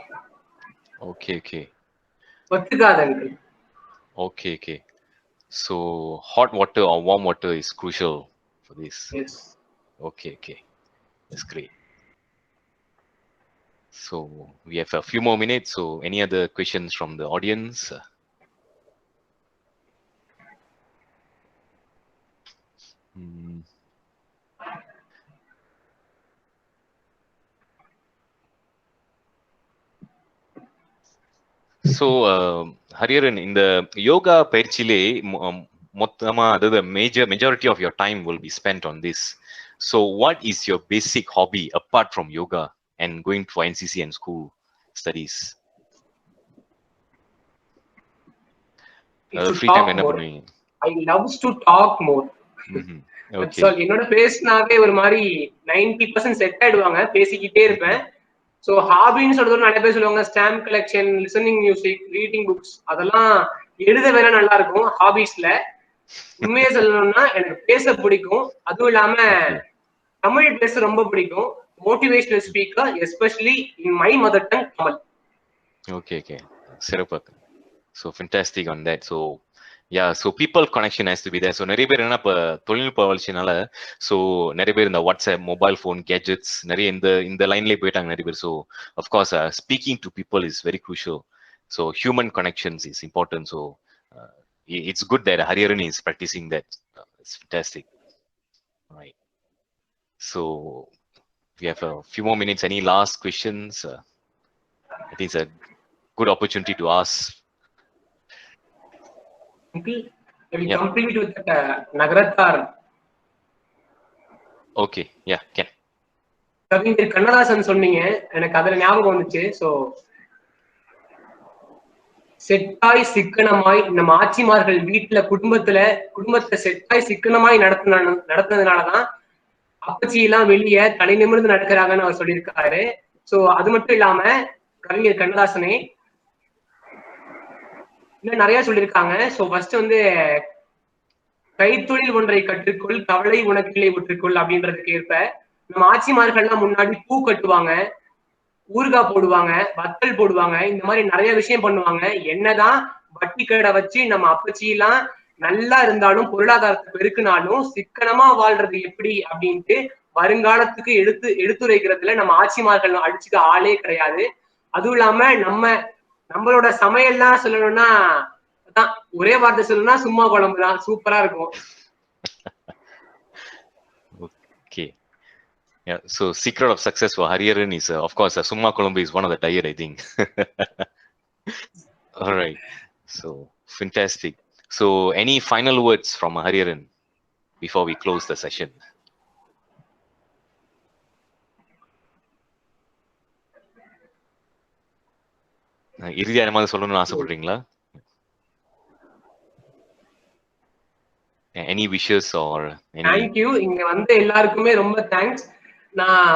Okay. ஒத்துக்காது uncle. Okay. So hot water or warm water is crucial for this. Yes. Okay. That's great. So we have a few more minutes. So any other questions from the audience? So Hariharan, இந்த யோகா பயிற்சியிலே மொத்தமா அதாவது majority of your time will be spent on this. So what is your basic hobby apart from yoga and going for NCC and school studies? Free time என்ன பண்ணுவீங்க? I loves to talk more. Okay. So என்னோட பேசினாவே ஒரு மாதிரி 90% set ஆயிடுவாங்க. பேசிக்கிட்டே இருப்பேன். So ஹாபின்னு சொல்றது நிறைய பேர் சொல்லுவாங்க stamp collection, listening music, reading books, அதெல்லாம் எழுத வேணா நல்லா இருக்கும் ஹாபிஸ்ல. உண்மையை சொல்லணும்னா எனக்கு பேச பிடிக்கும். அதுவும் இல்லாம தமிழ் பேச ரொம்ப பிடிக்கும். Motivational speaker, especially in my mother tongue Tamil. Okay. சிறப்பு. So fantastic on that. So yeah, so people connection has to be there. So நிறைய பேர் என்ன இப்ப தொழில்நுட்ப வளர்ச்சினால so நிறைய பேர் இந்த வாட்ஸ்அப், மொபைல் ஃபோன், கேஜெட்ஸ் நிறைய இந்த லைன்லயே போயிட்டாங்க நிறைய பேர். So of course speaking to people is very crucial. So human connections is important. So it's good that Hariharan is practicing that. It's fantastic. Right. So we have a few more minutes. Any last questions? I think it's a good opportunity to ask. Uncle, I will complete with that Nagarathar Okay, yeah, can. கவிஞர் கண்ணதாசன் சொன்னீங்க, எனக்கு அதுல ஞாபகம் வந்துச்சு. So செட்டாய் சிக்கனமாய் நம்ம ஆட்சிமார்கள் வீட்டுல குடும்பத்தை செட்டாய் சிக்கனமாய் நடத்தினதுனாலதான் அப்பச்சி எல்லாம் வெளியே தலை நிமிர்ந்து நடக்கிறாங்கன்னு அவர் சொல்லியிருக்காரு. சோ அது மட்டும் இல்லாம கவிஞர் கண்ணதாசனே இன்னும் நிறைய சொல்லியிருக்காங்க. சோ ஃபர்ஸ்ட் வந்து கைத்தொழில் ஒன்றை கற்றுக்கொள், கவலை உனக்கில்லை உற்றுக்கொள் அப்படின்றதுக்கு ஏற்ப நம்ம ஆட்சிமார்கள்லாம் முன்னாடி பூ கட்டுவாங்க, ஊறுகாய் போடுவாங்க, வத்தல் போடுவாங்க, இந்த மாதிரி நிறைய விஷயம் பண்ணுவாங்க. என்னதான் வட்டி கடை வச்சு நம்ம அப்பச்சி எல்லாம் நல்லா இருந்தாலும் பொருளாதாரத்தை பெருக்கினாலும் சிக்கனமா வாழ்றது எப்படி அப்படின்ட்டு வருங்காலத்துக்கு எடுத்துரைக்கிறதுல நம்ம ஆட்சிமார்கள் அடிச்சுக்க ஆளே கிடையாது. அதுவும் இல்லாம நம்மளோட சமையல்லாம் சொல்லணும்னா ஒரே வார்த்தை சொல்லணும்னா சும்மா குழம்பு தான், சூப்பரா இருக்கும். Okay. Yeah, so secret of success for Hariharan is, of course, Summa Colombo is one of the diet, I think. All right. So, fantastic. So, any final words from Hariharan before we close the session? இறுதியா என்ன மாதிரி சொல்லணும்னு ஆசைப்படுறீங்களா? Any wishes or any... Thank you. இங்க வந்து எல்லாருக்குமே ரொம்ப thanks. நான்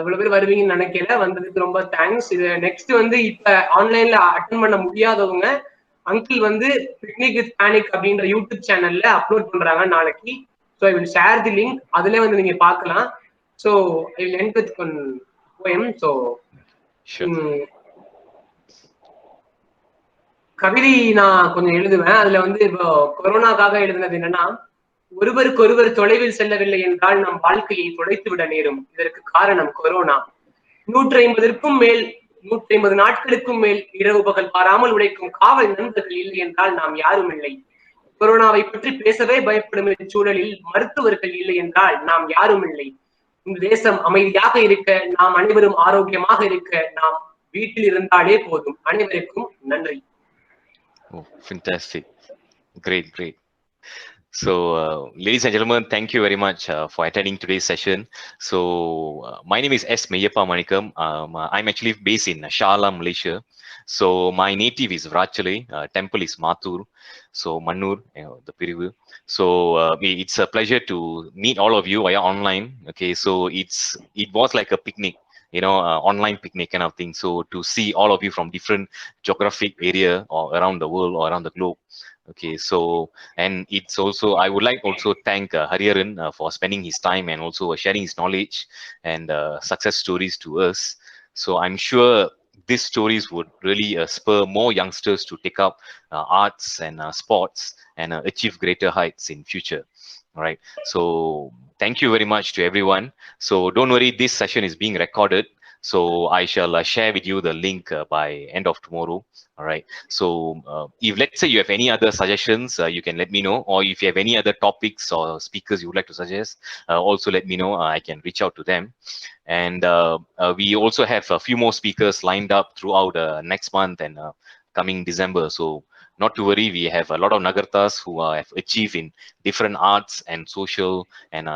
இவ்வளவு பேர் வருவீங்கன்னு நினைக்கல, வந்ததுக்கு ரொம்ப தேங்க்ஸ். இது நெக்ஸ்ட் வந்து இப்ப ஆன்லைன்ல அட்டென்ட் பண்ண முடியாதவங்க அங்கிள் வந்து பிக்னிக் வித் பேனிக் அப்படின்ற யூடியூப் சேனல்ல அப்லோட் பண்றாங்க நாளைக்கு. So I will share the link, அதுல வந்து நீங்க பார்க்கலாம். So I will end with one poem. So கவிதை நான் கொஞ்சம் எழுதுவேன். அதுல வந்து இப்போ கொரோனாக்காக எழுதுனது என்னன்னா, ஒருவருக்கொருவர் தொலைவில் செல்லவில்லை என்றால் நம் வாழ்க்கையை தொலைத்து விட நேரும். இதற்கு காரணம் கொரோனா. 150 நாட்களுக்கும் மேல் இரவு பகல் பாராமல் உழைக்கும் காவல் நண்பர்கள் இல்லை என்றால் நாம் யாரும் இல்லை. கொரோனாவை பற்றி பேசவே பயப்படும் சூழலில் மருத்துவர்கள் இல்லை என்றால் நாம் யாரும் இல்லை. இந்த தேசம் அமைதியாக இருக்க, நாம் அனைவரும் ஆரோக்கியமாக இருக்க நாம் வீட்டில் இருந்தாலே போதும். அனைவருக்கும் நன்றி. Oh, fantastic. Great. So, ladies and gentlemen, thank you very much for attending today's session. So, my name is S. Meyyappa Manikam. I'm actually based in Shah Alam, Malaysia. So, my native is Vrachale, temple is Mathur, so Mannur, the Pirivu. So, it's a pleasure to meet all of you via online. Okay, so it was like a picnic, online picnic kind of thing. So to see all of you from different geographic area or around the world or around the globe. Okay, so, and it's also, I would like also thank Hariharan for spending his time and also sharing his knowledge and success stories to us. So I'm sure these stories would really spur more youngsters to take up arts and sports and achieve greater heights in future. All right. So thank you very much to everyone. So don't worry, this session is being recorded. So I shall share with you the link by end of tomorrow. All right. So if let's say you have any other suggestions, you can let me know. Or if you have any other topics or speakers you would like to suggest, also let me know. I can reach out to them. And we also have a few more speakers lined up throughout next month and coming December. So not to worry, we have a lot of Nagartas who have achieved in different arts and social and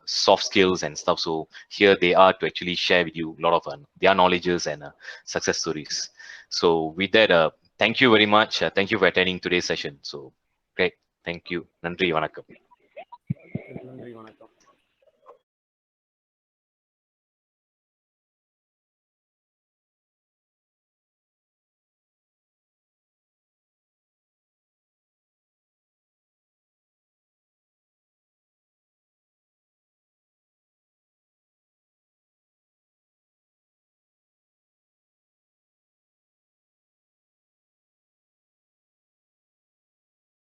soft skills and stuff. So here they are to actually share with you a lot of their knowledges and success stories. So with that, thank you very much. Thank you for attending today's session. So great. Thank you. Nandri Vanakkam.